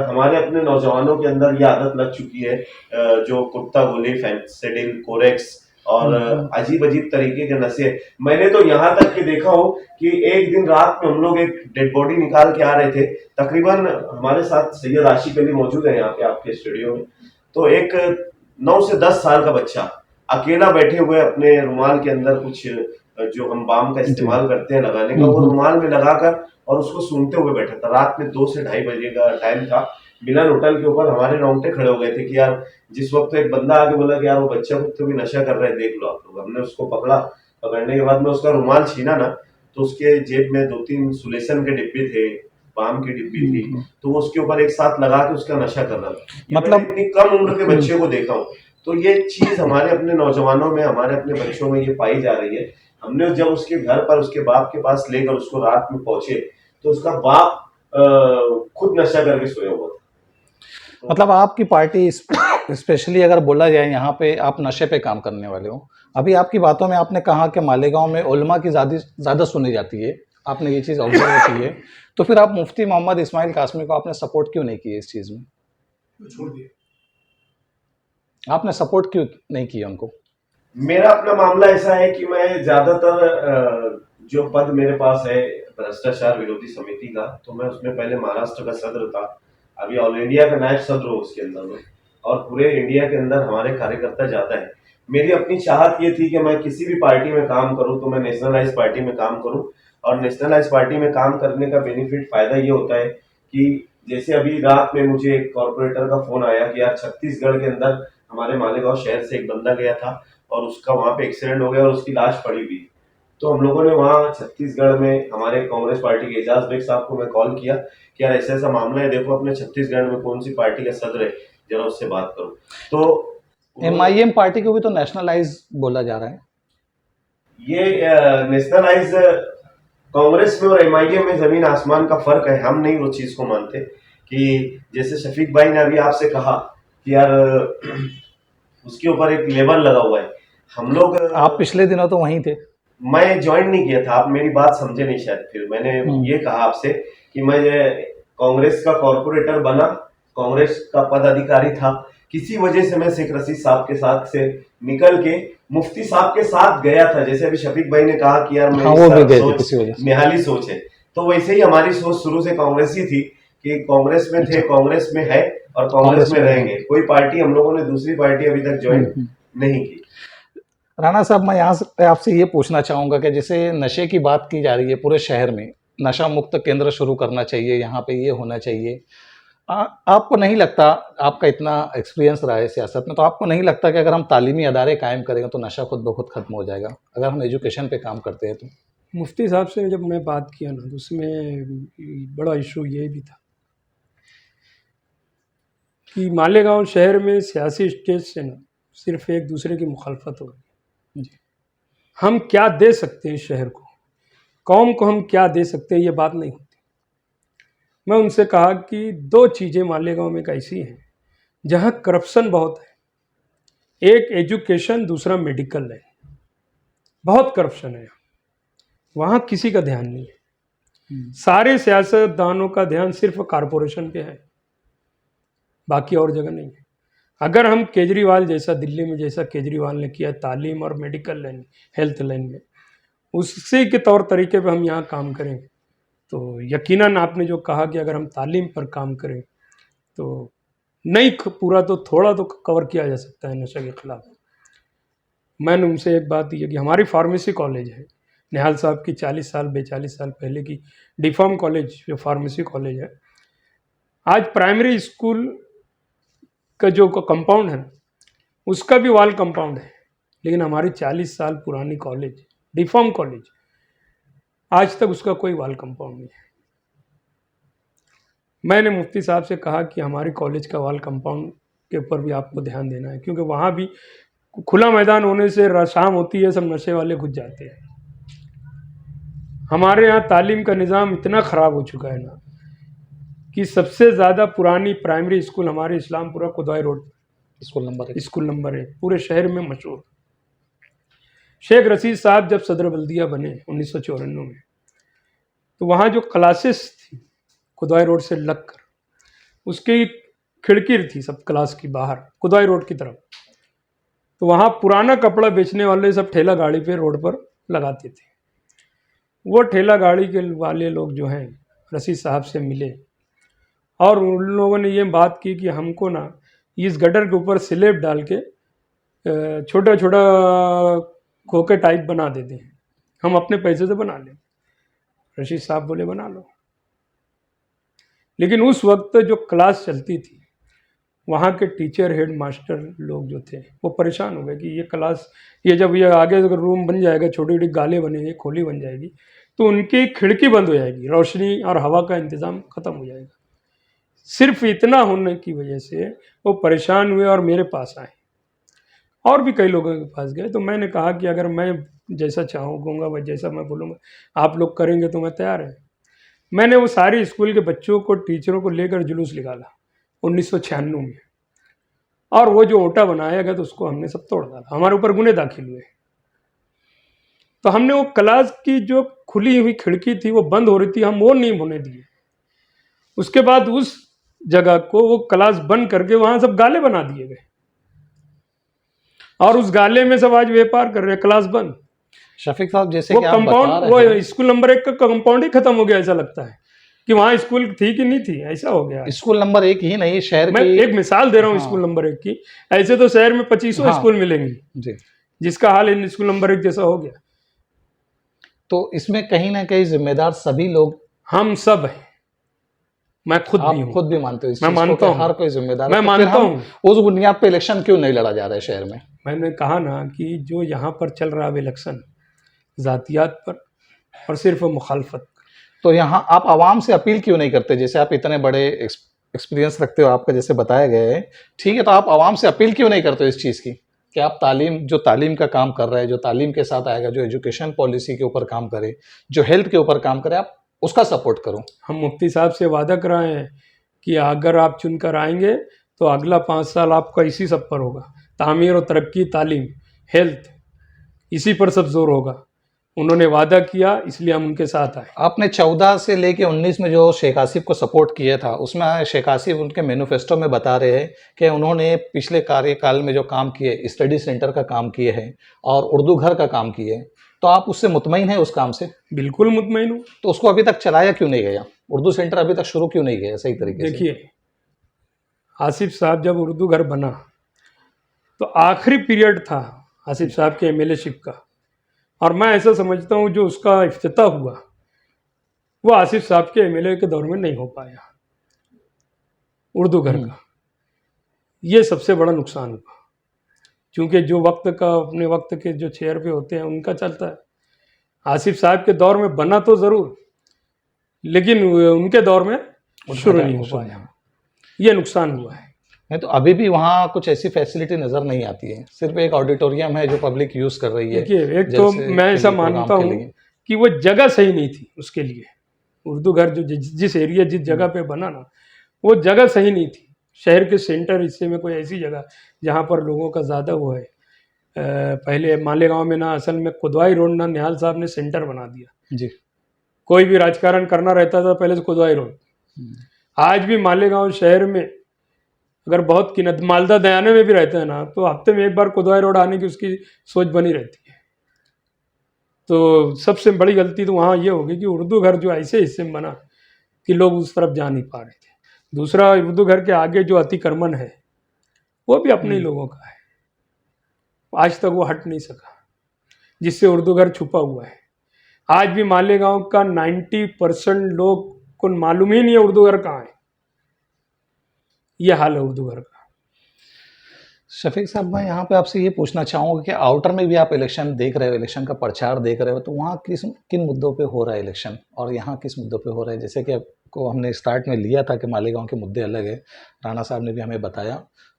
हमारे अपने नौजवानों के अंदर ये आदत लग चुकी है, जो कुत्ता गोली, फेंसिडिल, कोरेक्स और अजीब अजीब तरीके के नशे। मैंने तो यहाँ तक कि देखा हो कि एक दिन रात में हम लोग एक डेड बॉडी निकाल के आ रहे थे, तकरीबन हमारे साथ सैयद आशिक अली मौजूद है यहाँ पे आपके स्टूडियो में, तो एक 9 से 10 साल का बच्चा अकेला बैठे हुए अपने रुमाल के अंदर कुछ जो हम बाम का इस्तेमाल करते हैं लगाने का, वो रुमाल में लगाकर और उसको सूंघते हुए बैठा था। रात में 2 से 2:30 बजे का टाइम था। मिलन होटल के ऊपर हमारे रोंगटे खड़े हो गए थे कि यार, जिस वक्त एक बंदा आके बोला कि यार वो बच्चा तो भी नशा कर रहा है, देख लो आप लोग। हमने उसको पकड़ा, पकड़ने के बाद में उसका रुमाल छीना ना, तो उसके जेब में 2-3 सुलेसन के डिब्बे थे, पाम की डिब्बी थी, तो वो उसके ऊपर एक साथ लगा के उसका नशा कर रहा था। मतलब इतनी कम उम्र के बच्चे को देखा हूँ। तो ये चीज हमारे अपने नौजवानों में, हमारे अपने बच्चों में ये पाई जा रही है। हमने जब उसके घर पर उसके बाप के पास लेकर उसको रात में पहुंचे, तो उसका बाप खुद नशा करके सोया हुआ था। मतलब आपकी पार्टी स्पेशली अगर बोला जाए यहाँ पे, आप नशे पे काम करने वाले हो। अभी आपकी बातों में आपने कहा कि मालेगांव में उलमा की ज़्यादा सुनी जाती है, आपने ये चीज़ ऑब्जर्व की है, तो फिर आप मुफ्ती मोहम्मद इस्माइल कासमी को आपने सपोर्ट क्यों नहीं किया इस चीज़ में? छोड़ दिया। आपने सपोर्ट क्यों नहीं किया उनको? मेरा अपना मामला ऐसा है कि मैं ज्यादातर जो पद मेरे पास है भ्रष्टाचार विरोधी समिति का, तो मैं उसमें पहले महाराष्ट्र का सदस्य था, अभी ऑल इंडिया का नायब सदस्य हूँ उसके अंदर में, और पूरे इंडिया के अंदर हमारे कार्यकर्ता ज्यादा है। मेरी अपनी चाहत ये थी कि मैं किसी भी पार्टी में काम करूं तो मैं नेशनलाइज पार्टी में काम करूं। और नेशनलाइज पार्टी में काम करने का बेनिफिट फायदा ये होता है कि जैसे अभी रात में मुझे एक कॉर्पोरेटर का फोन आया कि यार छत्तीसगढ़ के अंदर हमारे मालेगांव शहर से एक बंदा गया था और उसका वहां पे एक्सीडेंट हो गया और उसकी लाश पड़ी हुई। तो हम लोगों ने वहाँ छत्तीसगढ़ में हमारे कांग्रेस पार्टी के एजाज बेग साहब को मैं कॉल किया कि यार ऐसा ऐसा मामला है, देखो अपने छत्तीसगढ़ में कौन सी पार्टी का सदर है, जरा उससे बात करो। तो MIM पार्टी को भी तो नेशनलाइज बोला जा रहा है। ये नेशनलाइज कांग्रेस में और MIM में जमीन आसमान का फर्क है। हम नहीं वो चीज को मानते कि जैसे शफीक भाई ने अभी आपसे कहा कि यार उसके ऊपर एक लेबल लगा हुआ है। हम लोग, आप पिछले दिनों तो वहीं थे। मैं ज्वाइन नहीं किया था, आप मेरी बात समझे नहीं शायद। फिर मैंने ये कहा आपसे कि मैं कांग्रेस का कॉर्पोरेटर बना, कांग्रेस का पदाधिकारी था, किसी वजह से मैं शेख रशीद साहब के साथ से निकल के मुफ्ती साहब के साथ गया था। जैसे अभी शफीक भाई ने कहा कि यार मेरी सोच निहाली सोच है, तो वैसे ही हमारी सोच शुरू से कांग्रेस ही थी कि कांग्रेस में थे, कांग्रेस में है और कांग्रेस में रहेंगे। कोई पार्टी हम लोगों ने दूसरी पार्टी अभी तक ज्वाइन नहीं की। राणा साहब, मैं यहाँ से आपसे ये पूछना चाहूँगा कि जैसे नशे की बात की जा रही है, पूरे शहर में नशा मुक्त केंद्र शुरू करना चाहिए, यहाँ पे ये होना चाहिए। आपको नहीं लगता, आपका इतना एक्सपीरियंस रहा है सियासत में, तो आपको नहीं लगता कि अगर हम तालीमी अदारे कायम करेंगे तो नशा खुद ब खुद खत्म हो जाएगा, अगर हम एजुकेशन पे काम करते हैं तो? मुफ्ती साहब से जब मैं बात किया ना, तो उसमें बड़ा इशू ये भी था कि मालेगांव शहर में सियासी स्टेज से ना सिर्फ एक दूसरे की मुखालफत हो रही है। हम क्या दे सकते हैं शहर को, कौम को हम क्या दे सकते हैं, ये बात नहीं होती। मैं उनसे कहा कि 2 चीज़ें मालेगांव में ऐसी हैं जहाँ करप्शन बहुत है, एक एजुकेशन, दूसरा मेडिकल है। बहुत करप्शन है वहाँ, किसी का ध्यान नहीं है। सारे सियासतदानों का ध्यान सिर्फ कारपोरेशन पे है। बाकी और जगह नहीं है। अगर हम केजरीवाल जैसा, दिल्ली में जैसा केजरीवाल ने किया तालीम और मेडिकल लाइन, हेल्थ लाइन में, उसी के तौर तरीके पे हम यहाँ काम करें तो यकीनन आपने जो कहा कि अगर हम तालीम पर काम करें तो नहीं पूरा तो थोड़ा तो कवर किया जा सकता है नशे के खिलाफ। मैंने उनसे एक बात ये कि हमारी फार्मेसी कॉलेज है, निहाल साहब की 40 साल 42 साल पहले की डिफॉर्म कॉलेज जो फार्मेसी कॉलेज है, आज प्राइमरी स्कूल का जो कंपाउंड है उसका भी वॉल कंपाउंड है, लेकिन हमारी 40 साल पुरानी कॉलेज डिफॉर्म कॉलेज आज तक उसका कोई वॉल कंपाउंड नहीं है। मैंने मुफ्ती साहब से कहा कि हमारी कॉलेज का वॉल कंपाउंड के ऊपर भी आपको ध्यान देना है, क्योंकि वहाँ भी खुला मैदान होने से शाम होती है सब नशे वाले घुस जाते हैं। हमारे यहाँ तालीम का निज़ाम इतना ख़राब हो चुका है ना कि सबसे ज़्यादा पुरानी प्राइमरी स्कूल हमारे इस्लामपुरा कोदवाई रोड स्कूल नंबर 1 पूरे शहर में मशहूर। शेख रशीद साहब जब सदर बल्दिया बने 1994 में, तो वहाँ जो क्लासेस थी कोदवाई रोड से लगकर, उसकी खिड़की थी सब क्लास की बाहर कोदवाई रोड की तरफ, तो वहाँ पुराना कपड़ा बेचने वाले सब ठेला गाड़ी पे रोड पर लगाते थे। वो ठेला गाड़ी के वाले लोग जो हैं रशीद साहब से मिले और उन लोगों ने ये बात की कि हमको ना इस गटर के ऊपर स्लेब डाल के छोटा छोटा खोखे टाइप बना देते हैं, हम अपने पैसे से बना लें। रशीद साहब बोले बना लो। लेकिन उस वक्त जो क्लास चलती थी वहाँ के टीचर हेड मास्टर लोग जो थे वो परेशान हो गए कि ये क्लास, ये जब ये आगे अगर रूम बन जाएगा, छोटी छोटी गालें बनेंगी, खोली बन जाएगी, तो उनकी खिड़की बंद हो जाएगी, रोशनी और हवा का इंतज़ाम ख़त्म हो जाएगा। सिर्फ इतना होने की वजह से वो परेशान हुए और मेरे पास आए और भी कई लोगों के पास गए। तो मैंने कहा कि अगर मैं जैसा चाहूँगा व जैसा मैं बोलूँगा आप लोग करेंगे तो मैं तैयार है। मैंने वो सारे स्कूल के बच्चों को, टीचरों को लेकर जुलूस निकाला 1996 में, और वो जो ओटा बनाया गया तो उसको हमने सब तोड़ डाला, हमारे ऊपर गुने दाखिल हुए। तो हमने वो क्लास की जो खुली हुई खिड़की थी वो बंद हो रही थी, हम वो नहीं होने दिए। उसके बाद उस जगह को वो क्लास बंद करके वहां सब गाले बना दिए गए और उस गाले में सब आज व्यापार कर रहे हैं, क्लास बंद। शफीक साहब जैसे वो कि आप बता कंपाउंड, रहे हैं, वो स्कूल नंबर 1 का कंपाउंड ही खत्म हो गया, ऐसा लगता है कि वहाँ स्कूल थी कि नहीं थी, ऐसा हो गया। स्कूल नंबर 1 ही नहीं, शहर मैं की एक मिसाल दे रहा हूँ स्कूल नंबर 1 की, ऐसे तो शहर में 2500 स्कूल मिलेंगे जी, जिसका हाल इन स्कूल नंबर 1 जैसा हो गया। तो इसमें कहीं ना कहीं जिम्मेदार सभी लोग, हम सब हैं, मैं खुद भी आप हूँ, खुद भी मानते हो इस मैं चीज को मानता कि हूँ। हर कोई जिम्मेदार मैं है, तो फिर मानता हम हूँ। उस बुनियाद पे इलेक्शन क्यों नहीं लड़ा जा रहा है शहर में? मैंने कहा ना कि जो यहाँ पर चल रहा है इलेक्शन ज़ातियात पर और सिर्फ मुखालफत। तो यहाँ आप आवाम से अपील क्यों नहीं करते? जैसे आप इतने बड़े एक्सपीरियंस रखते हो, आपका जैसे बताया गया है, ठीक है, तो आप आवाम से अपील क्यों नहीं करते हो इस चीज़ की कि आप तालीम का काम कर रहे हैं, जो तालीम के साथ आएगा, जो एजुकेशन पॉलिसी के ऊपर काम करे, जो हेल्थ के ऊपर काम करे, आप उसका सपोर्ट करो। हम मुफ्ती साहब से वादा कराए हैं कि अगर आप चुनकर आएंगे तो अगला 5 साल आपका इसी सब पर होगा, तामीर और तरक्की, तालीम, हेल्थ, इसी पर सब जोर होगा। उन्होंने वादा किया, इसलिए हम उनके साथ आए। आपने 14 से लेके 19 में जो शेख आसिफ को सपोर्ट किया था, उसमें शेख आसिफ उनके मैनिफेस्टो में बता रहे हैं कि उन्होंने पिछले कार्यकाल में जो काम किए, स्टडी सेंटर का काम किए हैं और उर्दू घर का काम किए, तो आप उससे मुतमईन हैं उस काम से? बिल्कुल मुतमईन हूँ। तो उसको अभी तक चलाया क्यों नहीं गया? उर्दू सेंटर अभी तक शुरू क्यों नहीं गया सही तरीके से? देखिए, आसिफ साहब जब उर्दू घर बना तो आखिरी पीरियड था आसिफ साहब के एमएलएशिप का, और मैं ऐसा समझता हूँ जो उसका इफ्तिताह हुआ वो आसिफ साहब के एमएलए के दौर में नहीं हो पाया उर्दू घर का। ये सबसे बड़ा नुकसान हुआ, क्योंकि जो वक्त का, अपने वक्त के जो चेयर पे होते हैं उनका चलता है। आसिफ साहब के दौर में बना तो ज़रूर, लेकिन उनके दौर में शुरू नहीं हो पाया, ये नुकसान हुआ है। नहीं तो अभी भी वहाँ कुछ ऐसी फैसिलिटी नज़र नहीं आती है, सिर्फ एक ऑडिटोरियम है जो पब्लिक यूज़ कर रही है। देखिए, एक तो मैं ऐसा मानता हूँ कि वो जगह सही नहीं थी उसके लिए। उर्दू घर जो जिस एरिया, जिस जगह पे बना ना, वो जगह सही नहीं थी। शहर के सेंटर हिस्से में कोई ऐसी जगह जहाँ पर लोगों का ज़्यादा वो है। पहले मालेगांव में ना, असल में कोदवाई रोड ना, निहाल साहब ने सेंटर बना दिया जी। कोई भी राजकारण करना रहता था पहले से कोदवाई रोड। आज भी मालेगांव शहर में अगर बहुत किन्नत मालदा दयाने में भी रहते हैं ना, तो हफ्ते में एक बार कोतवाली रोड आने की उसकी सोच बनी रहती है। तो सबसे बड़ी गलती तो वहाँ ये होगी कि उर्दू घर जो ऐसे हिस्से में बना कि लोग उस तरफ जा नहीं पा रहे थे। दूसरा, उर्दू घर के आगे जो अतिक्रमण है वो भी अपने ही लोगों का है, आज तक वो हट नहीं सका, जिससे उर्दू घर छुपा हुआ है। आज भी मालेगांव का 90% लोग को मालूम ही नहीं है उर्दू घर कहाँ है। ये हाल है उर्दू घर का। शफीक साहब, मैं यहाँ पे आपसे ये पूछना चाहूँगा कि आउटर में भी आप इलेक्शन देख रहे हो, इलेक्शन का प्रचार देख रहे हो, तो वहाँ किन मुद्दों पे हो रहा है इलेक्शन और यहाँ किस मुद्दों पे हो रहा है? जैसे कि आपको हमने स्टार्ट में लिया था कि मालेगांव के मुद्दे अलग है, राणा साहब ने भी हमें बताया,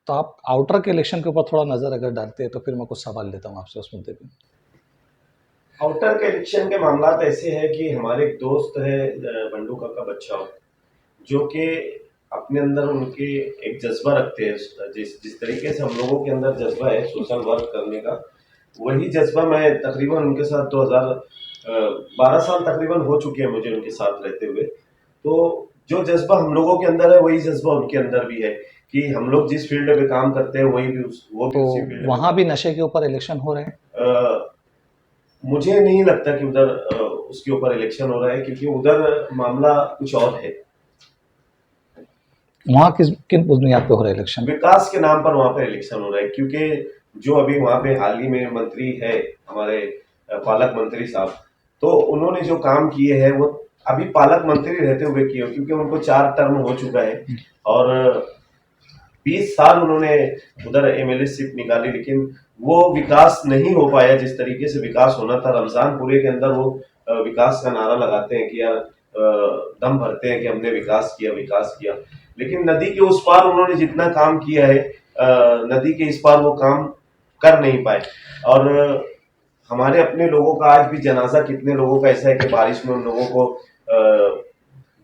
तो आप आउटर के इलेक्शन के ऊपर थोड़ा नज़र अगर डालते हैं तो फिर मैं कुछ सवाल लेता हूँ आपसे उस मुद्दे पर। आउटर के इलेक्शन के मामला ऐसे हैं कि हमारे एक दोस्त है बंडू काका बच्चा, जो कि अपने अंदर उनके एक जज्बा रखते हैं, जिस तरीके से हम लोगों के अंदर जज्बा है सोशल वर्क करने का, वही जज्बा मैं तकरीबन उनके साथ 2012 साल तकरीबन हो चुके हैं मुझे उनके साथ रहते हुए। तो जो जज्बा हम लोगों के अंदर है वही जज्बा उनके अंदर भी है कि हम लोग जिस फील्ड पे काम करते हैं वही भी वो भी उसी फील्ड। वहाँ भी नशे के ऊपर इलेक्शन हो रहे हैं? मुझे नहीं लगता कि उधर उसके ऊपर इलेक्शन हो रहा है, क्योंकि उधर मामला कुछ और है। वहाँ किन बुनियाद पे हो रहा है इलेक्शन? विकास के नाम पर वहाँ पे इलेक्शन हो रहा है, क्योंकि जो अभी वहाँ पे हाल ही में मंत्री है हमारे पालक मंत्री साहब, तो उन्होंने जो काम किए हैं वो अभी पालक मंत्री रहते हुए किए, क्योंकि उनको 4 टर्म हो चुका है और 20 साल उन्होंने उधर एमएलए सीट निकाली, लेकिन वो विकास नहीं हो पाया जिस तरीके से विकास होना था। रमजानपुरे के अंदर वो विकास का नारा लगाते हैं कि यार दम भरते हैं कि हमने विकास किया, लेकिन नदी के उस पार उन्होंने जितना काम किया है नदी के इस पार वो काम कर नहीं पाए। और हमारे अपने लोगों का आज भी जनाजा कितने लोगों का ऐसा है कि बारिश में उन लोगों को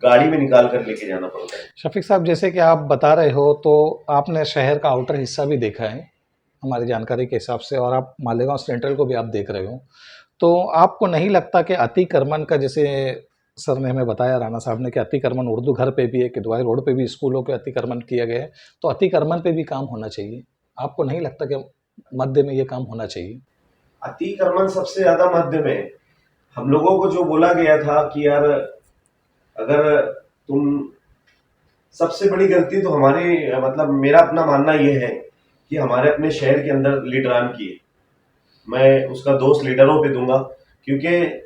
गाड़ी में निकाल कर लेके जाना पड़ता है। शफीक साहब, जैसे कि आप बता रहे हो तो आपने शहर का आउटर हिस्सा भी देखा है हमारी जानकारी के हिसाब से, और आप मालेगांव सेंट्रल को भी आप देख रहे हो, तो आपको नहीं लगता कि अतिक्रमण का, जैसे सर ने हमें बताया, राणा साहब ने, कि अतिक्रमण उर्दू घर पे भी है, किदवाई रोड पे भी स्कूलों के अतिक्रमण किया गया है, तो अतिक्रमण पे भी काम होना चाहिए? आपको नहीं लगता कि मध्य में ये काम होना चाहिए? अतिक्रमण सबसे ज्यादा मध्य में हम लोगों को जो बोला गया था कि यार अगर तुम, सबसे बड़ी गलती तो हमारी, मतलब मेरा अपना मानना यह है कि हमारे अपने शहर के अंदर लीडरान की है। मैं उसका दोष लीडरों पे दूंगा, क्योंकि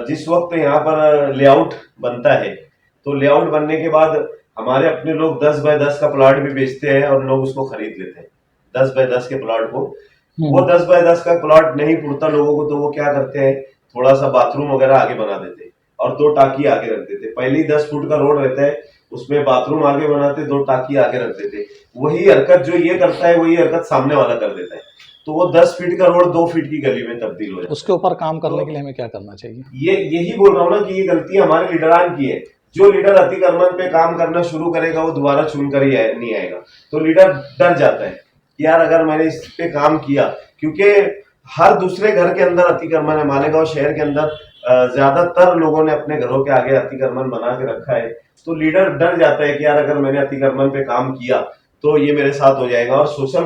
जिस वक्त यहाँ पर लेआउट बनता है तो लेआउट बनने के बाद हमारे अपने लोग 10 बाय 10 का प्लॉट भी बेचते हैं और लोग उसको खरीद लेते हैं 10 बाय 10 के प्लॉट को। वो 10 बाय 10 का प्लॉट नहीं पुरता लोगों को, तो वो क्या करते हैं, थोड़ा सा बाथरूम वगैरह आगे बना देते हैं और 2 टाकी आगे रख देते। पहले ही 10 फुट का रोड रहता है, उसमें बाथरूम आगे बनाते, 2 टाकी आगे रख देते। वही हरकत जो ये करता है वही हरकत सामने वाला कर देता है, तो वो 10 फीट का रोड 2 फीट की गली में तब्दील हो जाता है। उसके ऊपर काम करने के लिए हमें क्या करना चाहिए? यही बोल रहा हूँ ना कि ये गलती हमारे लीडरान की है। जो लीडर अतिक्रमण पे काम करना शुरू करेगा वो दोबारा चुनकर ही नहीं आएगा, तो लीडर डर जाता है कि यार अगर मैंने इस पे काम किया, क्योंकि हर दूसरे घर के अंदर अतिक्रमण है। मालेगांव शहर के अंदर ज्यादातर लोगों ने अपने घरों के आगे अतिक्रमण बना के रखा है, तो लीडर डर जाता है कि यार अगर मैंने अतिक्रमण पे काम किया तो ये मेरे साथ हो जाएगा। और सोशल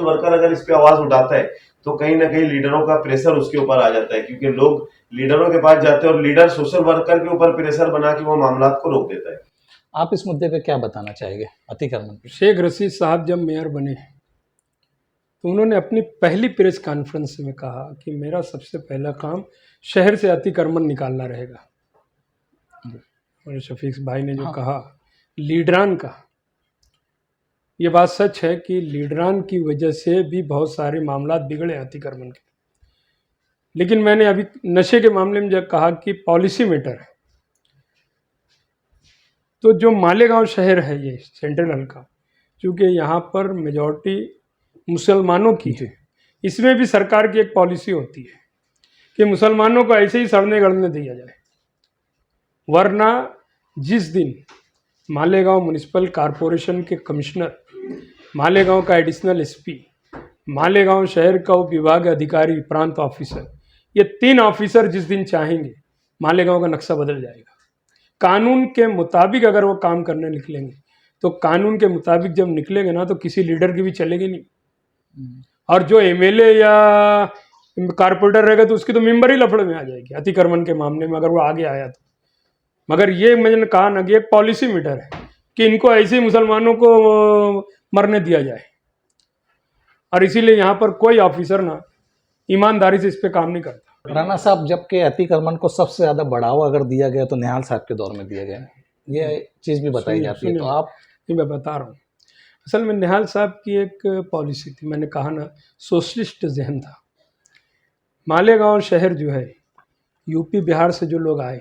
वर्कर अगर इस पे आवाज उठाता है तो कहीं ना कहीं लीडरों का प्रेशर उसके ऊपर आ जाता है, क्योंकि लोग लीडरों के पास जाते हैं और लीडर सोशल वर्कर के ऊपर प्रेशर बना के वो मामला को रोक देता है। आप इस मुद्दे पे क्या बताना चाहेंगे अतिक्रमण पे? शेख रशीद साहब जब मेयर बने तो उन्होंने अपनी पहली प्रेस कॉन्फ्रेंस में कहा कि मेरा सबसे पहला काम शहर से अतिक्रमण निकालना रहेगा। और शफीक भाई ने जो कहा लीडरान का, ये बात सच है कि लीडरान की वजह से भी बहुत सारे मामला बिगड़े अतिक्रमण के। लेकिन मैंने अभी नशे के मामले में जब कहा कि पॉलिसी मैटर है, तो जो मालेगांव शहर है ये सेंट्रल हल्का, चूँकि यहाँ पर मेजॉरिटी मुसलमानों की है, इसमें भी सरकार की एक पॉलिसी होती है कि मुसलमानों को ऐसे ही सड़ने गड़ने दिया जाए, वरना जिस दिन मालेगांव म्युनिसिपल कॉरपोरेशन के कमिश्नर, मालेगांव का एडिशनल एसपी, मालेगांव शहर का उप विभाग अधिकारी, प्रांत ऑफिसर, ये 3 ऑफिसर जिस दिन चाहेंगे मालेगांव का नक्शा बदल जाएगा। कानून के मुताबिक अगर वो काम करने निकलेंगे तो कानून के मुताबिक जब निकलेंगे ना तो किसी लीडर की भी चलेगी नहीं, और जो एमएलए या कारपोरेटर रहेगा तो उसकी तो मेंबर ही लफड़े में आ जाएगी अतिक्रमण के मामले में, अगर वो आगे आया तो। मगर ये मैंने कहा ना कि एक पॉलिसी मैटर है कि इनको ऐसे ही मुसलमानों को मरने दिया जाए, और इसीलिए यहाँ पर कोई ऑफिसर ना ईमानदारी से इस पे काम नहीं करता। राणा साहब, जबकि अतिक्रमण को सबसे ज़्यादा बढ़ावा अगर दिया गया तो निहाल साहब के दौर में दिया गया, ये चीज़ भी बताई जाती है, तो आप ये मैं बता रहा हूँ। असल में निहाल साहब की एक पॉलिसी थी, मैंने कहा ना सोशलिस्ट जहन था। मालेगांव शहर जो है यूपी बिहार से जो लोग आए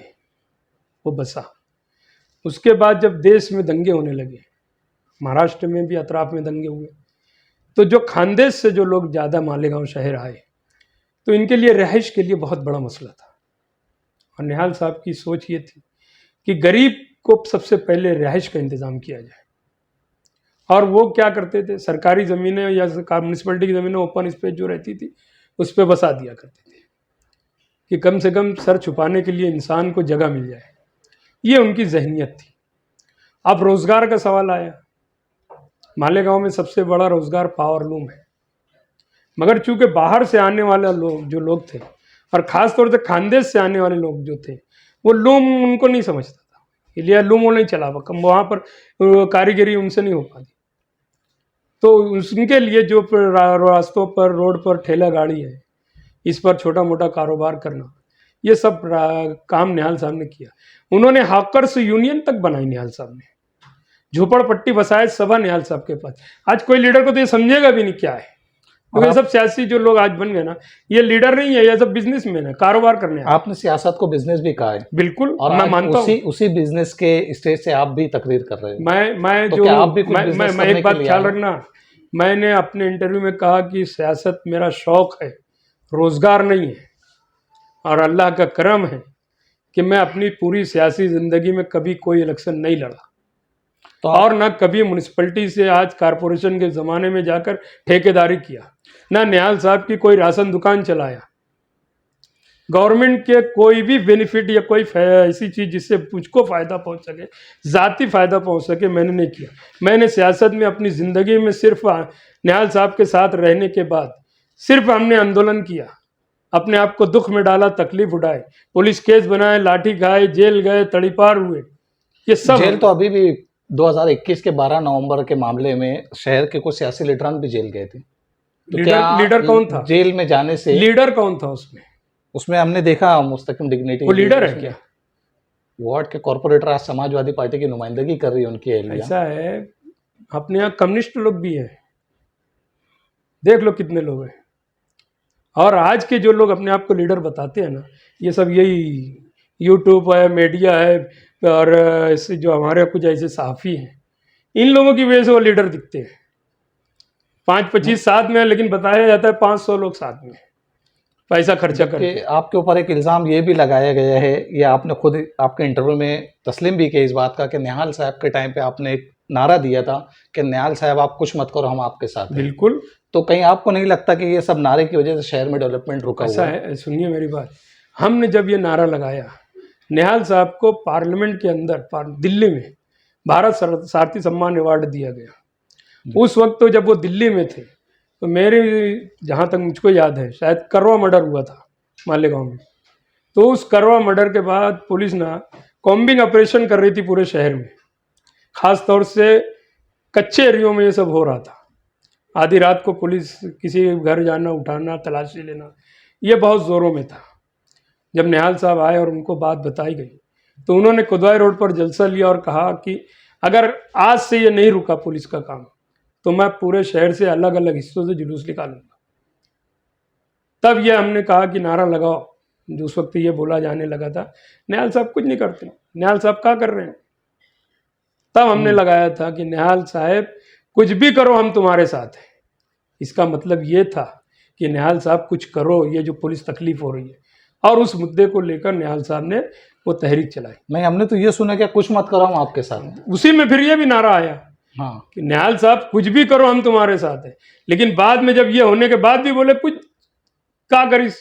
वो बसा। उसके बाद जब देश में दंगे होने लगे, महाराष्ट्र में भी अतराफ में दंगे हुए, तो जो खानदेश से जो लोग ज़्यादा मालेगांव शहर आए तो इनके लिए रहाइश के लिए बहुत बड़ा मसला था। और निहाल साहब की सोच ये थी कि गरीब को सबसे पहले रहाइश का इंतज़ाम किया जाए। और वो क्या करते थे, सरकारी ज़मीनें या म्यूनसिपलिटी की ज़मीनें ओपन स्पेस जो रहती थी उस पर बसा दिया करते थे कि कम से कम सर छुपाने के लिए इंसान को जगह मिल जाए। ये उनकी जहनियत थी। अब रोज़गार का सवाल आया। मालेगांव में सबसे बड़ा रोज़गार पावर लूम है, मगर चूंकि बाहर से आने वाले लोग थे और ख़ास तौर से खानदेश से आने वाले लोग जो थे वो लूम उनको नहीं समझता था, इसलिए लूम वो नहीं चला कम, वहाँ पर कारीगरी उनसे नहीं हो पाती। तो उनके लिए जो रास्तों पर रोड पर ठेला गाड़ी है, इस पर छोटा मोटा कारोबार करना, ये सब काम निहाल साहब ने किया। उन्होंने हॉकर्स यूनियन तक बनाई निहाल साहब ने, झोपड़पट्टी बसाए सभा निहाल साहब के पास। आज कोई लीडर को तो ये समझेगा भी नहीं क्या है, क्योंकि ये सब सियासी जो लोग आज बन गए ना, ये लीडर नहीं है, ये सब बिजनेसमैन है, कारोबार करने। आपने सियासत को बिजनेस भी कहा है। बिल्कुल, और मैं मानता हूँ उसी बिजनेस के स्टेज से आप भी तकरीर कर रहे हैं। मैं तो जो क्या आप भी कुछ बिजनेस मैं करने एक बात के लिए ख्याल आए? रखना, मैंने अपने इंटरव्यू में कहा कि सियासत मेरा शौक है, रोजगार नहीं है। और अल्लाह का करम है कि मैं अपनी पूरी सियासी ज़िंदगी में कभी कोई इलेक्शन नहीं लड़ा, तो और ना कभी म्यूनसिपलिटी से आज कारपोरेशन के ज़माने में जाकर ठेकेदारी किया, ना निहाल साहब की कोई राशन दुकान चलाया। गवर्नमेंट के कोई भी बेनिफिट या कोई ऐसी चीज़ जिससे मुझको फ़ायदा पहुंच सके, ज़ाती फ़ायदा पहुंच सके, मैंने नहीं किया। मैंने सियासत में अपनी ज़िंदगी में सिर्फ निहाल साहब के साथ रहने के बाद सिर्फ हमने आंदोलन किया, अपने आप को दुख में डाला, तकलीफ उठाई, पुलिस केस बनाए, लाठी खाए, जेल गए, तड़ीपार हुए, ये सब। जेल तो अभी भी 2021 के 12 नवंबर के मामले में शहर के कुछ सियासी लीडरान भी जेल गए थे। तो लीडर कौन था? जेल में जाने से लीडर कौन था उसमें हमने देखा मुस्तकिम डिग्निटी, वो लीडर है क्या? वार्ड के कॉर्पोरेटर आज समाजवादी पार्टी की नुमाइंदगी कर रही है उनकी एहलिया। ऐसा है, अपने यहाँ कम्युनिस्ट लोग भी हैं, देख लो कितने लोग हैं। और आज के जो लोग अपने आप को लीडर बताते हैं ना, ये सब यही यूट्यूब है, मीडिया है, और ऐसे जो हमारे कुछ ऐसे सहाफ़ी हैं, इन लोगों की वजह से वो लीडर दिखते हैं। 5-25 साथ में है, लेकिन बताया जाता है 500 लोग साथ में, पैसा खर्चा करके। आपके ऊपर एक इल्ज़ाम ये भी लगाया गया है, ये आपने खुद आपके इंटरव्यू में तस्लीम भी किया इस बात का, कि निहाल साहब के टाइम पे आपने एक नारा दिया था कि निहाल साहब आप कुछ मत करो, हम आपके साथ हैं। बिल्कुल। तो कहीं आपको नहीं लगता कि ये सब नारे की वजह से शहर में डेवलपमेंट रुका हुआ ऐसा है, सुनिए मेरी बात। हमने जब ये नारा लगाया, निहाल साहब को पार्लियामेंट के अंदर दिल्ली में भारत सारथी सम्मान अवार्ड दिया गया। उस वक्त तो जब वो दिल्ली में थे तो मेरे, जहाँ तक मुझको याद है, शायद करवा मर्डर हुआ था मालेगांव में। तो उस करवा मर्डर के बाद पुलिस ना कॉम्बिंग ऑपरेशन कर रही थी पूरे शहर में, ख़ास तौर से कच्चे एरियो में ये सब हो रहा था। आधी रात को पुलिस किसी घर जाना, उठाना, तलाशी लेना, ये बहुत ज़ोरों में था। जब निहाल साहब आए और उनको बात बताई गई तो उन्होंने कुदवाई रोड पर जलसा लिया और कहा कि अगर आज से ये नहीं रुका पुलिस का काम, तो मैं पूरे शहर से अलग अलग हिस्सों से जुलूस निकालूंगा। तब ये हमने कहा कि नारा लगाओ, जो उस वक्त ये बोला जाने लगा था निहाल साहब कुछ नहीं करते, निहाल साहब क्या कर रहे हैं। तब हमने लगाया था कि निहाल साहब कुछ भी करो, हम तुम्हारे साथ हैं। इसका मतलब ये था कि निहाल साहब कुछ करो, ये जो पुलिस तकलीफ हो रही है। और उस मुद्दे को लेकर निहाल साहब ने वो तहरीक चलाई। नहीं, हमने तो ये सुना कि कुछ मत करो, हम आपके साथ। उसी में फिर ये भी नारा आया, हाँ, कि निहाल साहब कुछ भी करो, हम तुम्हारे साथ हैं। लेकिन बाद में जब ये होने के बाद भी बोले कुछ क्या करिस,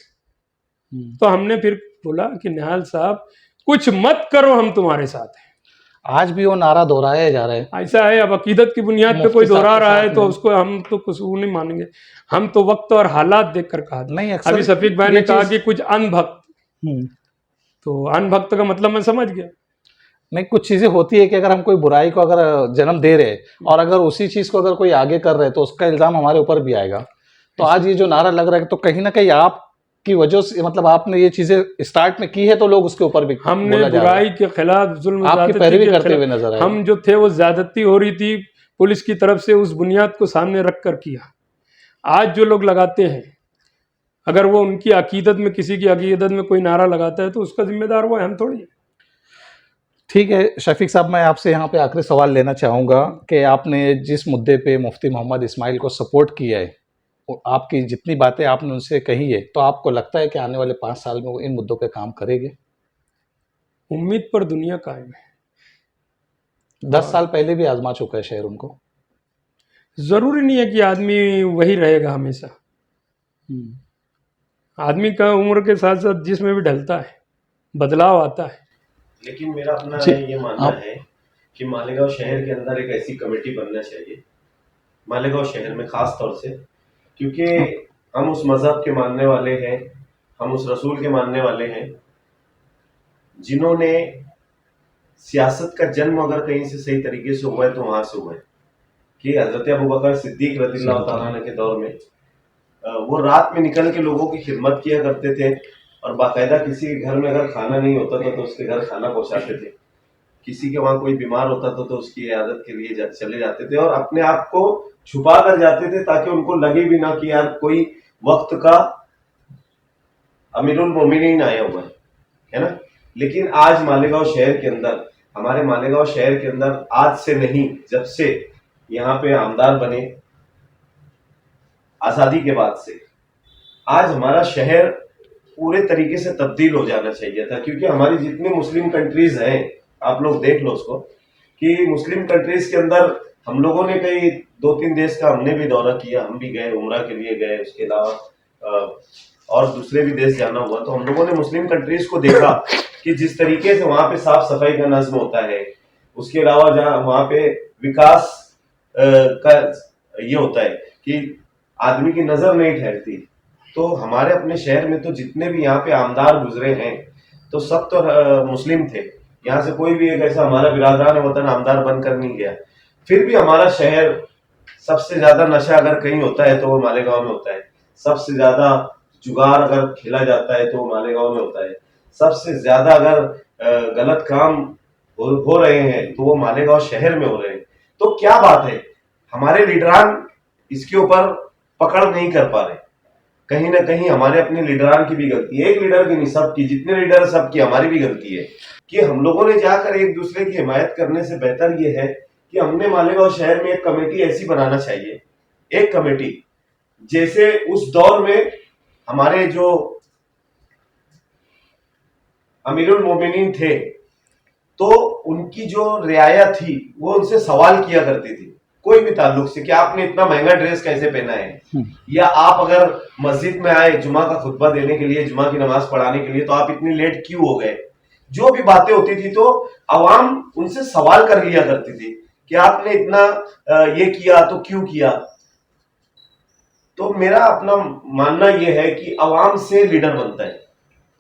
तो हमने फिर बोला कि निहाल साहब कुछ मत करो, हम तुम्हारे साथ हैं। आज भी वो नारा दोहराया जा रहा है। ऐसा है, अब अकीदत की बुनियाद पे मुफ्ती कोई साहब दोहरा के रहा साथ है तो में। उसको हम तो कसूर नहीं मानेंगे, हम तो वक्त और हालात देख कर कहा। नहीं, अक्सर अभी शफीक भाई ये ने कहा चीज़- कि कुछ अनभक्त, हम्म। तो अनभक्त का मतलब मैं समझ गया। नहीं, कुछ चीजें होती है कि अगर हम कोई बुराई को अगर जन्म दे रहे और अगर उसी चीज को अगर कोई आगे कर रहे तो उसका इल्जाम हमारे ऊपर भी आएगा। तो आज ये जो नारा लग रहा है तो कहीं ना कहीं आपकी वजह से, मतलब आपने ये चीजें स्टार्ट में की है तो लोग उसके ऊपर भी हमने बोला जा रहा है। बुराई के खिलाफ, जुल्म आपकी ज़्यादती पैरवी के करते हुए खिलाफ नजर आए। हम जो थे वो ज्यादती हो रही थी पुलिस की तरफ से, उस बुनियाद को सामने रख कर किया। आज जो लोग लगाते हैं, अगर वो उनकी अकीदत में, किसी की अकीदत में कोई नारा लगाता है तो उसका जिम्मेदार वो है, हम थोड़ी। ठीक है शफीक साहब, मैं आपसे यहाँ पे आखिरी सवाल लेना चाहूँगा कि आपने जिस मुद्दे पे मुफ्ती मोहम्मद इस्माइल को सपोर्ट किया है, वो आपकी जितनी बातें आपने उनसे कही है, तो आपको लगता है कि आने वाले 5 साल में वो इन मुद्दों पे काम करेंगे? उम्मीद पर दुनिया कायम है। 10 साल पहले भी आजमा चुका है शहर उनको। जरूरी नहीं है कि आदमी वही रहेगा हमेशा। आदमी का उम्र के साथ साथ जिसमें भी ढलता है, बदलाव आता है। लेकिन मेरा अपना जी, ये मानना आप- है कि मालेगांव शहर के अंदर एक ऐसी कमेटी बनना चाहिए, मालेगांव शहर में खास तौर से, क्योंकि हम उस मजहब के मानने वाले हैं, हम उस रसूल के मानने वाले हैं जिन्होंने सियासत का जन्म अगर कहीं से सही तरीके से हुआ है तो वहां से हुआ है कि हजरत अबू बकर सिद्दीक रज़ियल्लाहु ताला अन्हु के दौर में वो रात में निकल के लोगों की खिदमत किया करते थे और बाकायदा किसी के घर में अगर खाना नहीं होता था तो उसके घर खाना पहुंचाते थे, किसी के वहां कोई बीमार होता था तो उसकी इयादत के लिए चले जाते थे और अपने आप को छुपा कर जाते थे ताकि उनको लगे भी ना कि यार कोई वक्त का अमीरुल मोमिनीन आया हुआ है ना। लेकिन आज मालेगांव शहर के अंदर, हमारे मालेगांव शहर के अंदर आज से नहीं, जब से यहाँ पे आमदार बने आजादी के बाद से, आज हमारा शहर पूरे तरीके से तब्दील हो जाना चाहिए था। क्योंकि हमारी जितनी मुस्लिम कंट्रीज हैं, आप लोग देख लो उसको, कि मुस्लिम कंट्रीज के अंदर हम लोगों ने कई 2-3 देश का हमने भी दौरा किया, हम भी गए, उम्रा के लिए गए, उसके अलावा और दूसरे भी देश जाना हुआ, तो हम लोगों ने मुस्लिम कंट्रीज को देखा कि जिस तरीके से वहां पे साफ सफाई का नज्म होता है, उसके अलावा जहाँ वहां पे विकास का ये होता है कि आदमी की नजर नहीं ठहरती। तो हमारे अपने शहर में तो जितने भी यहाँ पे आमदार गुजरे हैं तो सब तो मुस्लिम थे, यहाँ से कोई भी एक ऐसा हमारा बिरादरान वतन आमदार बनकर नहीं गया। फिर भी हमारा शहर, सबसे ज्यादा नशा अगर कहीं होता है तो वो मालेगांव में होता है, सबसे ज्यादा जुगार अगर खेला जाता है तो वो मालेगांव में होता है, सबसे ज्यादा अगर गलत काम हो रहे हैं तो वो मालेगांव शहर में हो रहे हैं। तो क्या बात है, हमारे लीडरान इसके ऊपर पकड़ नहीं कर पा रहे। कहीं ना कहीं हमारे अपने लीडरान की भी गलती है, एक लीडर की नहीं, सबकी, जितने लीडर सबकी, हमारी भी गलती है कि हम लोगों ने जाकर एक दूसरे की हिमायत करने से बेहतर ये है कि हमने मालेगांव शहर में एक कमेटी ऐसी बनाना चाहिए, एक कमेटी जैसे उस दौर में हमारे जो अमीरुल मोमिनीन थे तो उनकी जो रियाया थी वो उनसे सवाल किया करती थी कोई भी ताल्लुक से कि आपने इतना महंगा ड्रेस कैसे पहना है, या आप अगर मस्जिद में आए जुमा का खुतबा देने के लिए, जुमा की नमाज पढ़ाने के लिए, तो आप इतनी लेट क्यों हो गए। जो भी बातें होती थी तो अवाम उनसे सवाल कर लिया करती थी कि आपने इतना ये किया तो क्यों किया। तो मेरा अपना मानना यह है कि अवाम से लीडर बनता है,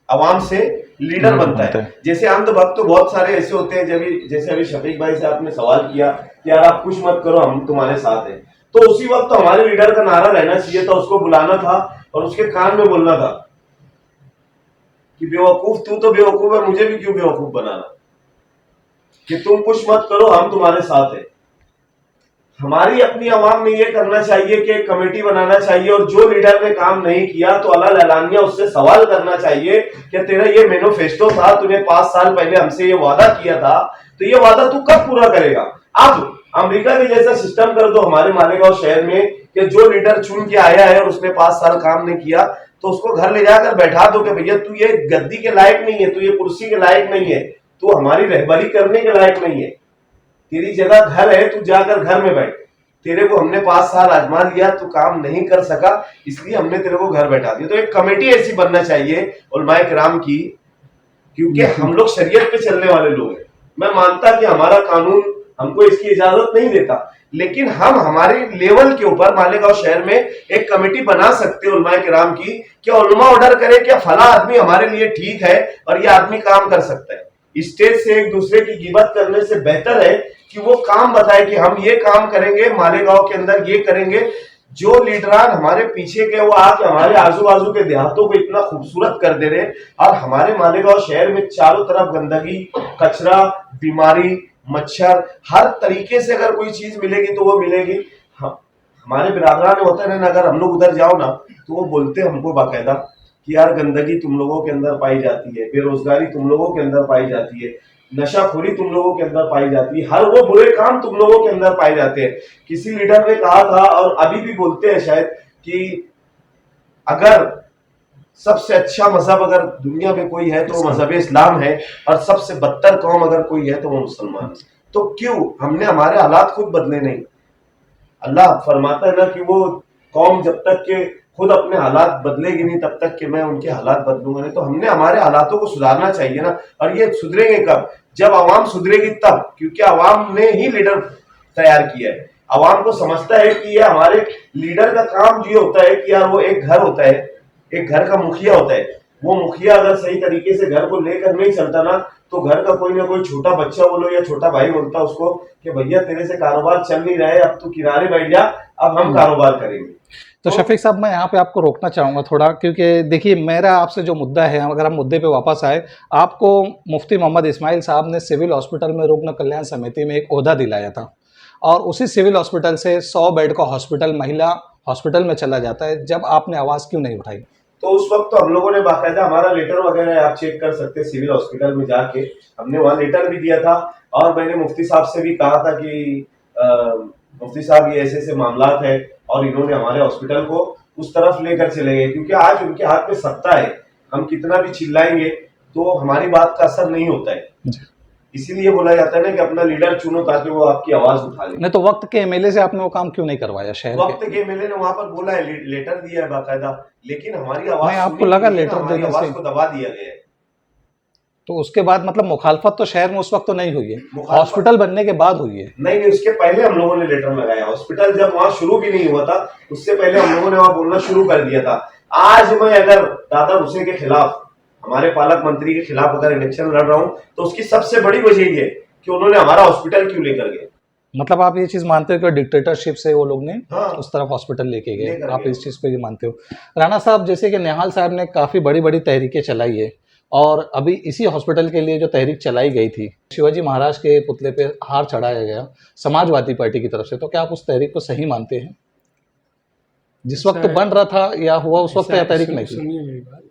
अवाम से लीडर बनता है। जैसे अंधभक्त तो बहुत सारे ऐसे होते हैं, जैसे अभी शफीक भाई से आपने सवाल किया कि यार आप कुछ मत करो, हम तुम्हारे साथ हैं, तो उसी वक्त तो हमारे लीडर का नारा रहना चाहिए था, उसको बुलाना था और उसके कान में बोलना था कि बेवकूफ तू तो बेवकूफ है, मुझे भी क्यों बेवकूफ बनाना, कि तुम कुछ मत करो, हम तुम्हारे साथ हैं। हमारी अपनी आवाम में ये करना चाहिए कि एक कमेटी बनाना चाहिए और जो लीडर ने काम नहीं किया तो अलानिया उससे सवाल करना चाहिए कि तेरा ये मैनिफेस्टो था, तूने 5 साल पहले हमसे ये वादा किया था, तो ये वादा तू कब पूरा करेगा। अब अमेरिका के जैसा सिस्टम कर दो हमारे मालेगांव शहर में कि जो लीडर चुन के आया है और उसने 5 साल काम नहीं किया तो उसको घर ले जाकर बैठा दो कि भैया तू ये गद्दी के लायक नहीं है, तू ये कुर्सी के लायक नहीं है, तू हमारी रहबरी करने के लायक नहीं है, तेरी जगह घर है, तू जाकर घर में बैठ, तेरे को हमने 5 साल आजमा लिया, तू काम नहीं कर सका इसलिए हमने तेरे को घर बैठा दिया। तो एक कमेटी ऐसी बनना चाहिए उलमाए किराम की, क्योंकि हम लोग शरीयत पे चलने वाले लोग हैं। मैं मानता कि हमारा कानून हमको इसकी इजाजत नहीं देता, लेकिन हम हमारे लेवल के ऊपर मालेगांव शहर में एक कमेटी बना सकते हैं उलमाए किराम की, कि उलमा ऑर्डर करे कि फला आदमी हमारे लिए ठीक है और ये आदमी काम कर सकता है। स्टेज से एक दूसरे की गिबत करने से बेहतर है कि वो काम बताए कि हम ये काम करेंगे, मालेगांव के अंदर ये करेंगे। जो लीडरान हमारे पीछे के वो आके हमारे आजू बाजू के देहातों को इतना खूबसूरत कर दे रहे, और हमारे मालेगांव शहर में चारों तरफ गंदगी, कचरा, बीमारी, मच्छर, हर तरीके से अगर कोई चीज मिलेगी तो वो मिलेगी। हमारे बिरादरान होता है ना, अगर हम लोग उधर जाओ ना तो वो बोलते हमको बाकायदा कि यार गंदगी तुम लोगों के अंदर पाई जाती है, बेरोजगारी तुम लोगों के अंदर पाई जाती है, नशाखोरी तुम लोगों के अंदर पाई जाती है, हर वो बुरे काम तुम लोगों के अंदर पाए जाते हैं। किसी लीडर ने कहा था और अभी भी बोलते हैं शायद कि अगर सबसे अच्छा मजहब अगर दुनिया में कोई है तो वो मजहब इस्लाम है, और सबसे बदतर कौम अगर कोई है तो वो मुसलमान है। तो क्यों हमने हमारे हालात खुद बदले नहीं? अल्लाह फरमाता है ना कि वो कौम जब तक के खुद अपने हालात बदलेगी नहीं तब तक कि मैं उनके हालात बदलूंगा नहीं। तो हमने हमारे हालातों को सुधारना चाहिए ना, और ये सुधरेंगे कब? जब आवाम सुधरेगी तब, क्योंकि आवाम ने ही लीडर तैयार किया है। आवाम को समझता है कि ये हमारे लीडर का काम ये होता है कि यार वो एक घर होता है, एक घर का मुखिया होता है। वो मुखिया अगर सही तरीके से घर को लेकर नहीं चलता ना तो घर का कोई ना कोई छोटा बच्चा बोलो या छोटा भाई बोलता उसको कि भैया तेरे से कारोबार चल नहीं रहा है, अब तू किनारे बैठ जा, अब हम कारोबार करेंगे। तो शफीक साहब, मैं यहाँ पे आपको रोकना चाहूँगा थोड़ा, क्योंकि देखिए मेरा आपसे जो मुद्दा है, अगर हम मुद्दे पे वापस आए, आपको मुफ्ती मोहम्मद इस्माइल साहब ने सिविल हॉस्पिटल में रुग्ण कल्याण समिति में एक ओहदा दिलाया था, और उसी सिविल हॉस्पिटल से 100 बेड का हॉस्पिटल महिला हॉस्पिटल में चला जाता है। जब आपने आवाज़ क्यों नहीं उठाई? तो उस वक्त तो हम लोगों ने बाकायदा हमारा लेटर वगैरह आप चेक कर सकते हैं, सिविल हॉस्पिटल में जाके हमने वहाँ लेटर भी दिया था, और मैंने मुफ्ती साहब से भी कहा था कि मुफ्ती साहब ये ऐसे ऐसे मामलात है, और इन्होंने हमारे हॉस्पिटल को उस तरफ लेकर चले गए, क्योंकि आज उनके हाथ में सत्ता है। हम कितना भी चिल्लाएंगे तो हमारी बात का असर नहीं होता है। इसीलिए बोला जाता है ना कि अपना लीडर चुनो ताकि वो आपकी आवाज उठा ले। नहीं तो वक्त के एमएलए से आपने वो काम क्यों नहीं करवाया शहर वक्त के एमएलए ने वहां पर बोला है, लेटर दिया है बाकायदा, लेकिन हमारी आवाज आपको लगा लेटर देने से आवाज को दबा दिया गया है। तो उसके बाद मतलब मुखालफत तो शहर में उस वक्त तो नहीं हुई है, हॉस्पिटल बनने के बाद हुई है। नहीं, उसके पहले हम लोगों ने लेटर लगाया। हॉस्पिटल जब वहां शुरू भी नहीं हुआ था उससे पहले हम लोगों ने वहां बोलना शुरू कर दिया था। आज मैं अगर दादा भुसे के खिलाफ, हमारे पालक मंत्री के खिलाफ अगर इलेक्शन लड़ रहा हूं तो उसकी सबसे बड़ी वजह ये है कि उन्होंने हमारा हॉस्पिटल क्यों लेकर गए। मतलब आप ये चीज मानते हो कि डिक्टेटरशिप से वो लोग ने हाँ, उस तरफ हॉस्पिटल लेके गए, आप इस चीज पे ये मानते हो? राणा साहब, जैसे कि निहाल साहब ने काफी बड़ी बड़ी तहरीकें चलाई है, और अभी इसी हॉस्पिटल के लिए जो तहरीक चलाई गई थी, शिवाजी महाराज के पुतले पे हार चढ़ाया गया समाजवादी पार्टी की तरफ से, तो क्या आप उस तहरीक को सही मानते हैं? जिस वक्त बन रहा था या हुआ उस वक्त तहरीक नहीं थी? सुनिए मेरी बात,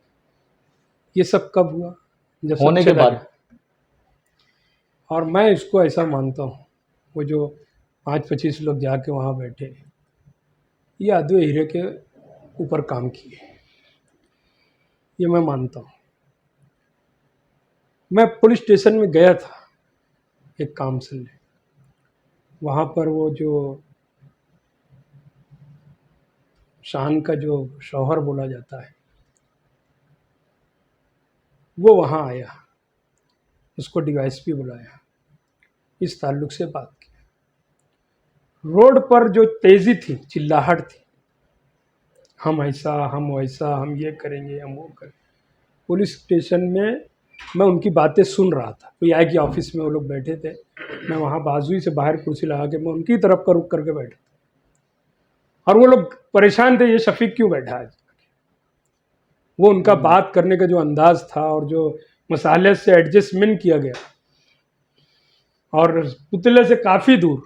ये सब कब हुआ? जब सब होने के चला बाद। गया। और मैं इसको ऐसा मानता हूँ, वो जो 5-25 लोग जाके वहाँ बैठे, ये आधे हीरे के ऊपर काम किए, ये मैं मानता हूँ। मैं पुलिस स्टेशन में गया था एक काम से ले, वहाँ पर वो जो शान का जो शौहर बोला जाता है वो वहाँ आया, उसको डीवाईएसपी बुलाया, इस ताल्लुक से बात की। रोड पर जो तेज़ी थी, चिल्लाहट थी, हम ऐसा, हम वैसा, हम ये करेंगे, हम वो करेंगे। पुलिस स्टेशन में मैं उनकी बातें सुन रहा था, कोई आई की ऑफिस में वो लोग बैठे थे, मैं वहाँ बाजुई से बाहर कुर्सी लगा के मैं उनकी तरफ का रुक करके बैठा था, और वो लोग परेशान थे, ये शफीक क्यों बैठा है। वो उनका बात करने का जो अंदाज था और जो मसाले से एडजस्टमेंट किया गया, और पुतले से काफ़ी दूर,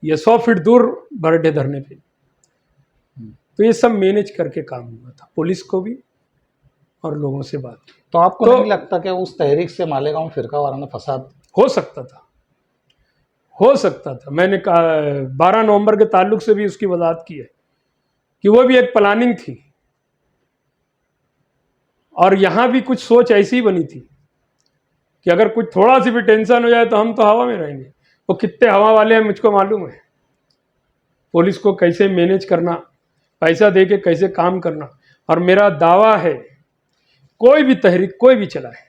ये 100 फीट दूर बरडे धरने पे, तो ये सब मैनेज करके काम हुआ था, पुलिस को भी और लोगों से बात की। तो आपको नहीं लगता कि उस तहरीक से मालेगांव फिरका वाराना फसाद हो सकता था? हो सकता था। मैंने कहा 12 नवंबर के ताल्लुक से भी उसकी वजाहत की है कि वो भी एक प्लानिंग थी, और यहाँ भी कुछ सोच ऐसी ही बनी थी कि अगर कुछ थोड़ा सी भी टेंशन हो जाए तो हम तो हवा में रहेंगे। वो कितने हवा वाले हैं मुझको मालूम है, पुलिस को कैसे मैनेज करना, पैसा दे के कैसे काम करना। और मेरा दावा है कोई भी तहरीक कोई भी चलाए,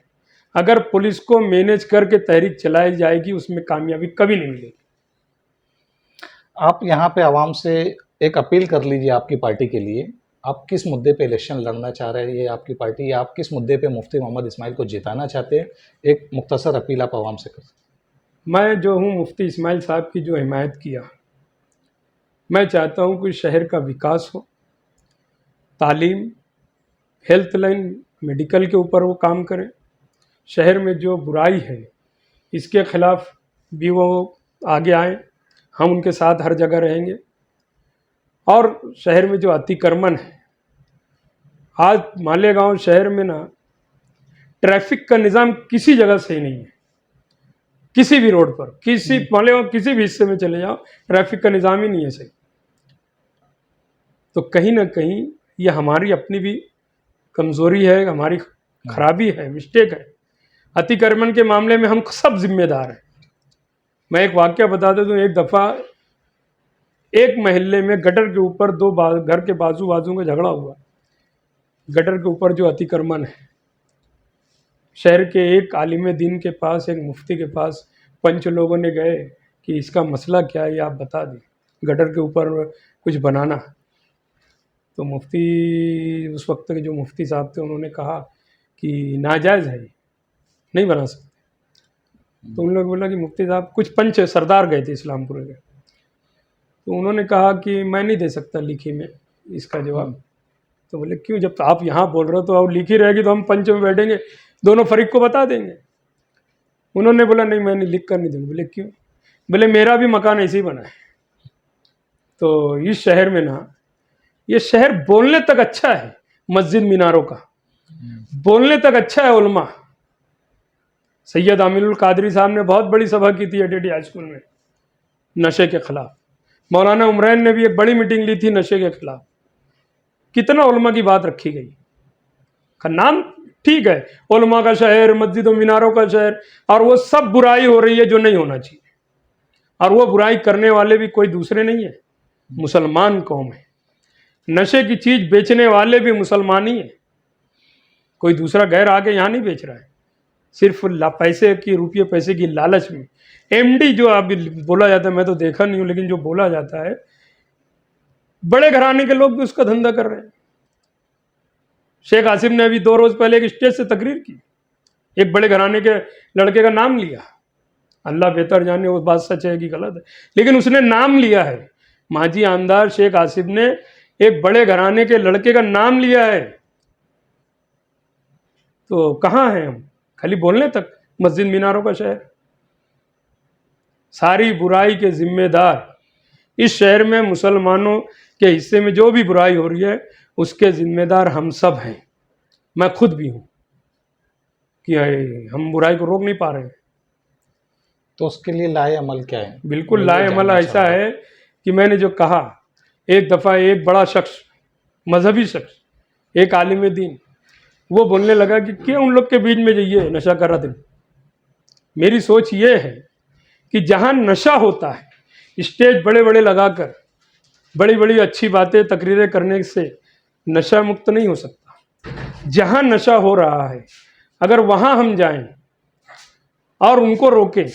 अगर पुलिस को मैनेज करके तहरीक चलाई जाएगी उसमें कामयाबी कभी नहीं मिलेगी। आप यहाँ पे आवाम से एक अपील कर लीजिए आपकी पार्टी के लिए, आप किस मुद्दे पे इलेक्शन लड़ना चाह रहे हैं, ये आपकी पार्टी, या आप किस मुद्दे पे मुफ्ती मोहम्मद इस्माइल को जिताना चाहते हैं, एक मुख्तसर अपील आप आवाम से कर। मैं जो हूँ मुफ्ती इस्माइल साहब की जो हिमायत किया, मैं चाहता हूँ कि शहर का विकास हो, तालीम, हेल्थ लाइन, मेडिकल के ऊपर वो काम करें। शहर में जो बुराई है इसके खिलाफ भी वो आगे आए, हम उनके साथ हर जगह रहेंगे। और शहर में जो अतिक्रमण है, आज मालेगांव शहर में ना ट्रैफिक का निज़ाम किसी जगह सही नहीं है, किसी भी रोड पर, किसी मालेगांव किसी भी हिस्से में चले जाओ ट्रैफिक का निज़ाम ही नहीं है सही। तो कहीं ना कहीं ये हमारी अपनी भी कमज़ोरी है, हमारी खराबी है, मिस्टेक है। अतिक्रमण के मामले में हम सब जिम्मेदार हैं। मैं एक वाक़या बता देता हूँ। एक दफ़ा एक महल्ले में गटर के ऊपर दो घर के बाजू में झगड़ा हुआ। गटर के ऊपर जो अतिक्रमण है, शहर के एक आलिम दीन के पास, एक मुफ्ती के पास पंच लोगों ने गए कि इसका मसला क्या है, ये आप बता दें, गटर के ऊपर कुछ बनाना। तो मुफ्ती, उस वक्त के जो मुफ्ती साहब थे, उन्होंने कहा कि नाजायज़ है, नहीं बना सकते। तो उन लोग बोला कि मुफ्ती साहब, कुछ पंच सरदार गए थे इस्लामपुर के, तो उन्होंने कहा कि मैं नहीं दे सकता लिखी में इसका जवाब। तो बोले क्यों, जब तो आप यहाँ बोल रहे हो तो अब लिखी रहेगी तो हम पंच में बैठेंगे, दोनों फरीक को बता देंगे। उन्होंने बोला नहीं, मैं नहीं लिख कर नहीं दूँगा। बोले क्यों? बोले मेरा भी मकान ऐसे ही बना है। तो इस शहर में ना, ये शहर बोलने तक अच्छा है, मस्जिद मीनारों का बोलने तक अच्छा है। उलमा सैयद आमिनुल कादरी साहब ने बहुत बड़ी सभा की थी एडीडी हाई स्कूल में नशे के खिलाफ। मौलाना उमरैन ने भी एक बड़ी मीटिंग ली थी नशे के खिलाफ। कितना उलमा की बात रखी गई। का नाम ठीक है, उलमा का शहर, मस्जिदों मीनारों का शहर, और वो सब बुराई हो रही है जो नहीं होना चाहिए। और वो बुराई करने वाले भी कोई दूसरे नहीं है, मुसलमान कौम है। नशे की चीज बेचने वाले भी मुसलमान ही है, कोई दूसरा गैर आके यहाँ नहीं बेच रहा है। सिर्फ पैसे की, रुपये पैसे की लालच में एमडी जो अभी बोला जाता है, मैं तो देखा नहीं हूँ, लेकिन जो बोला जाता है, बड़े घराने के लोग भी उसका धंधा कर रहे हैं। शेख आसिम ने अभी 2 रोज पहले एक स्टेज से तकरीर की, एक बड़े घराने के लड़के का नाम लिया। अल्लाह बेहतर जाने वो बात सच है कि गलत है, लेकिन उसने नाम लिया है। माजी आमदार शेख आसिफ ने एक बड़े घराने के लड़के का नाम लिया है। तो कहाँ हैं हम? खाली बोलने तक। मस्जिद मीनारों का शहर, सारी बुराई के जिम्मेदार इस शहर में मुसलमानों के हिस्से में जो भी बुराई हो रही है उसके जिम्मेदार हम सब हैं। मैं खुद भी हूँ कि हम बुराई को रोक नहीं पा रहे हैं। तो उसके लिए लाए अमल क्या है? बिल्कुल लाए अमल ऐसा है कि मैंने जो कहा, एक दफ़ा एक बड़ा शख्स, मजहबी शख्स, एक आलिम दीन, वो बोलने लगा कि क्यों उन लोग के बीच में जाइए नशा कर रहा दिन। मेरी सोच ये है कि जहाँ नशा होता है, स्टेज बड़े बड़े लगाकर बड़ी बड़ी अच्छी बातें तकरीरें करने से नशा मुक्त नहीं हो सकता। जहाँ नशा हो रहा है अगर वहाँ हम जाएं और उनको रोकें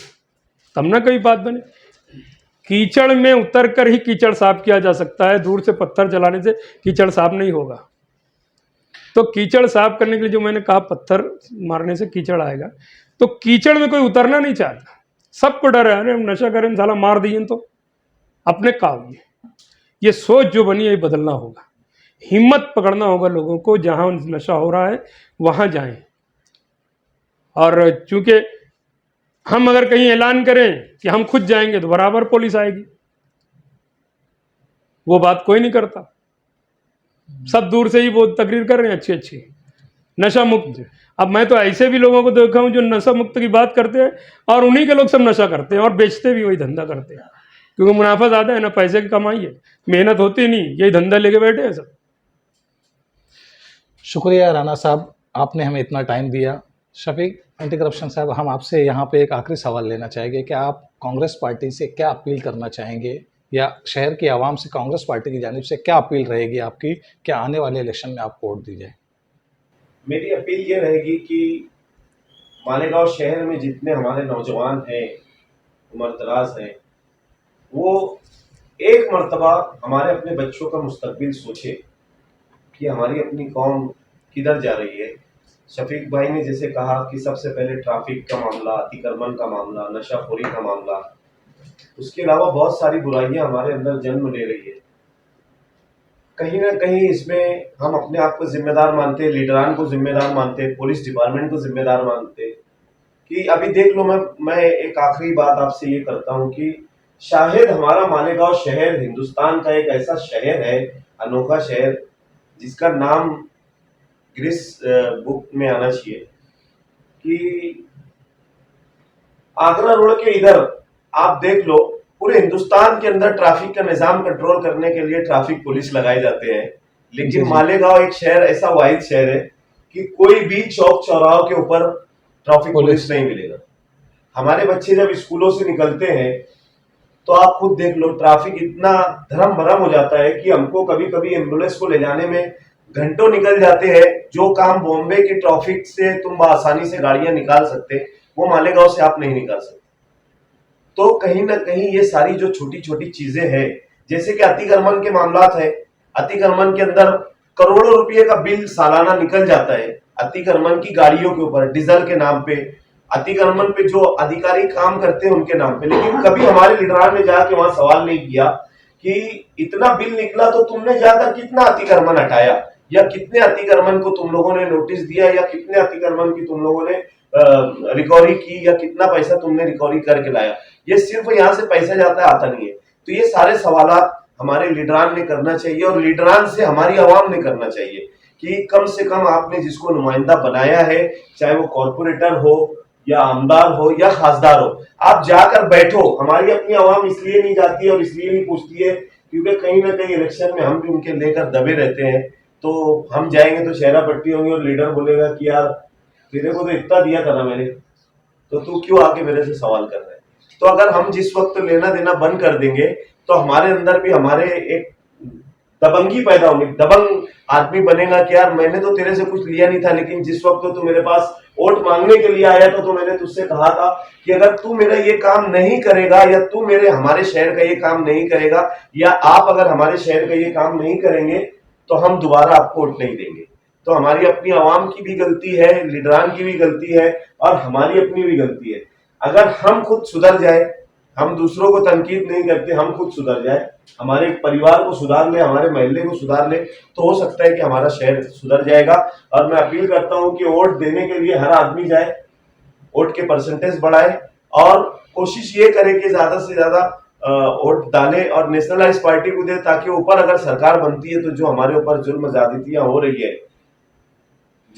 तब ना कोई बात बने। कीचड़ में उतर कर ही कीचड़ साफ किया जा सकता है, दूर से पत्थर चलाने से कीचड़ साफ नहीं होगा। तो कीचड़ साफ करने के लिए जो मैंने कहा, पत्थर मारने से कीचड़ आएगा, तो कीचड़ में कोई उतरना नहीं चाहता, सबको डर है, अरे हम नशा करें साला मार दिए तो अपने काम। ये सोच जो बनी है ये बदलना होगा, हिम्मत पकड़ना होगा लोगों को, जहां नशा हो रहा है वहां जाएं। और चूंकि हम अगर कहीं ऐलान करें कि हम खुद जाएंगे तो बराबर पुलिस आएगी, वो बात कोई नहीं करता। सब दूर से ही वो तकरीर कर रहे हैं अच्छी अच्छी नशा मुक्त। अब मैं तो ऐसे भी लोगों को देखा हूं जो नशा मुक्त की बात करते हैं और उन्हीं के लोग सब नशा करते हैं और बेचते भी वही धंधा करते हैं, क्योंकि मुनाफा ज़्यादा है ना, पैसे की कमाई है, मेहनत होती नहीं, यही धंधा लेके बैठे हैं सब। शुक्रिया राना साहब, आपने हमें इतना टाइम दिया। शफीक एंटी करप्शन साहब, हम आपसे यहाँ पे एक आखिरी सवाल लेना चाहेंगे कि आप कांग्रेस पार्टी से क्या अपील करना चाहेंगे, या शहर की आवाम से कांग्रेस पार्टी की जानिब से क्या अपील रहेगी आपकी, क्या आने वाले इलेक्शन में आप वोट दी जाए? मेरी अपील ये रहेगी कि मालेगांव शहर में जितने हमारे नौजवान हैं, उम्रदराज हैं, वो एक मर्तबा हमारे अपने बच्चों का मुस्तकबिल सोचे कि हमारी अपनी कौम किधर जा रही है। शफीक भाई ने जैसे कहा कि सबसे पहले ट्रैफिक का मामला, अतिक्रमण का मामला, नशाखोरी का मामला, उसके अलावा बहुत सारी बुराइयां हमारे अंदर जन्म ले रही है। कहीं ना कहीं इसमें हम अपने आप को जिम्मेदार मानते, लीडरान को जिम्मेदार मानते, पुलिस डिपार्टमेंट को जिम्मेदार मानते कि अभी देख लो, मैं एक आखिरी बात आपसे ये करता हूँ कि शायद हमारा मालेगांव शहर हिंदुस्तान का एक ऐसा शहर है, अनोखा शहर, जिसका नाम गिनीज बुक में आना चाहिए कि आगरा रोड के इधर आप देख लो, पूरे हिंदुस्तान के अंदर ट्रैफिक का निजाम कंट्रोल करने के लिए ट्रैफिक पुलिस लगाए जाते हैं, लेकिन मालेगांव एक शहर ऐसा वाहिद शहर है कि कोई भी चौक चौराहों के ऊपर ट्रैफिक पुलिस नहीं मिलेगा। हमारे बच्चे जब स्कूलों से निकलते हैं तो आप खुद देख लो, ट्रैफिक इतना धर्म भरम हो जाता है कि हमको कभी कभी एम्बुलेंस को ले जाने में घंटों निकल जाते हैं। जो काम बॉम्बे की ट्रैफिक से तुम आसानी से गाड़ियां निकाल सकते, वो मालेगांव से आप नहीं निकाल सकते। तो कहीं ना कहीं ये सारी जो छोटी छोटी चीजें हैं, जैसे कि अतिक्रमण के मामला है, अतिक्रमण के अंदर करोड़ों रुपए का बिल सालाना निकल जाता है अतिक्रमण की गाड़ियों के ऊपर, डीजल के नाम पे, अतिक्रमण पे जो अधिकारी काम करते हैं उनके नाम पे। लेकिन कभी हमारे लीडरान ने जाके वहां सवाल नहीं किया कि इतना बिल निकला तो तुमने जाकर कितना अतिक्रमण हटाया, या कितने अतिक्रमण को तुम लोगों ने नोटिस दिया, या कितने अतिक्रमण की तुम लोगों ने रिकवरी की, या कितना पैसा तुमने रिकवरी करके लाया। ये सिर्फ यहाँ से पैसा जाता है, आता नहीं है। तो ये सारे सवालात हमारे लीडरान ने करना चाहिए, और लीडरान से हमारी आवाम ने करना चाहिए कि कम से कम आपने जिसको नुमाइंदा बनाया है, चाहे वो कॉर्पोरेटर हो या आमदार हो या खासदार हो, आप जाकर बैठो। हमारी अपनी आवाम इसलिए नहीं जाती और इसलिए नहीं पूछती है क्योंकि कहीं ना कहीं इलेक्शन में हम भी उनके लेकर दबे रहते हैं। तो हम जाएंगे तो शहरा पट्टी होंगी और लीडर बोलेगा कि यार तेरे को तो इतना दिया था ना मैंने, तो तू क्यों आके मेरे से सवाल कर रहा है। तो अगर हम जिस वक्त लेना देना बंद कर देंगे तो हमारे अंदर भी हमारे एक दबंगी पैदा होगी, दबंग आदमी बनेगा कि यार मैंने तो तेरे से कुछ लिया नहीं था, लेकिन जिस वक्त तो मेरे पास वोट मांगने के लिए आया था तो मैंने तुझसे कहा था कि अगर तू मेरा ये काम नहीं करेगा, या तू मेरे हमारे शहर का ये काम नहीं करेगा, या आप अगर हमारे शहर का ये काम नहीं करेंगे तो हम दोबारा आपको वोट नहीं देंगे। तो हमारी अपनी आवाम की भी गलती है, लीडरान की भी गलती है, और हमारी अपनी भी गलती है। अगर हम खुद सुधर जाए, हम दूसरों को तनकीद नहीं करते, हम खुद सुधर जाए, हमारे परिवार को सुधार ले, हमारे महल्ले को सुधार ले, तो हो सकता है कि हमारा शहर सुधर जाएगा। और मैं अपील करता हूं कि वोट देने के लिए हर आदमी जाए, वोट के परसेंटेज बढ़ाए, और कोशिश ये करे कि ज्यादा से ज्यादा वोट डाले और नेशनलाइज पार्टी को दे, ताकि ऊपर अगर सरकार बनती है तो जो हमारे ऊपर जुल्म ज्यादतियां हो रही है,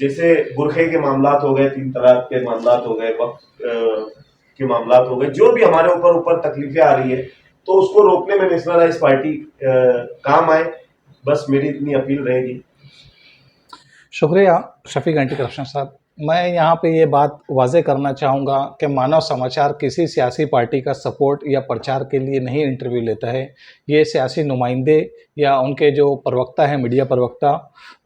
जैसे बुरखे के मामलात हो गए, 3 तलाक के मामलात हो गए, वक्त के मामलात हो गए, जो भी हमारे ऊपर तकलीफें आ रही है, तो उसको रोकने में नेशनलाइज पार्टी काम आए। बस मेरी इतनी अपील रहेगी। शुक्रिया शफीक एंटी करप्शन साहब। मैं यहाँ पे ये बात वाज़ेह करना चाहूँगा कि मानव समाचार किसी सियासी पार्टी का सपोर्ट या प्रचार के लिए नहीं इंटरव्यू लेता है। ये सियासी नुमाइंदे या उनके जो प्रवक्ता हैं, मीडिया प्रवक्ता,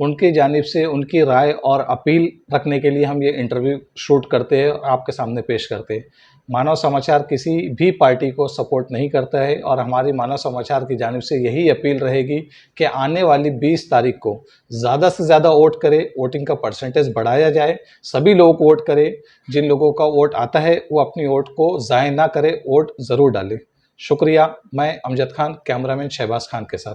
उनकी जानिब से उनकी राय और अपील रखने के लिए हम ये इंटरव्यू शूट करते हैं, आपके सामने पेश करते हैं। मानव समाचार किसी भी पार्टी को सपोर्ट नहीं करता है, और हमारी मानव समाचार की जानिब से यही अपील रहेगी कि आने वाली 20 तारीख को ज़्यादा से ज़्यादा वोट करें, वोटिंग का परसेंटेज बढ़ाया जाए, सभी लोग वोट करें। जिन लोगों का वोट आता है वो अपनी वोट को ज़ाय ना करें, वोट ज़रूर डालें। शुक्रिया। मैं अमजद खान, कैमरामैन शहबाज खान के साथ।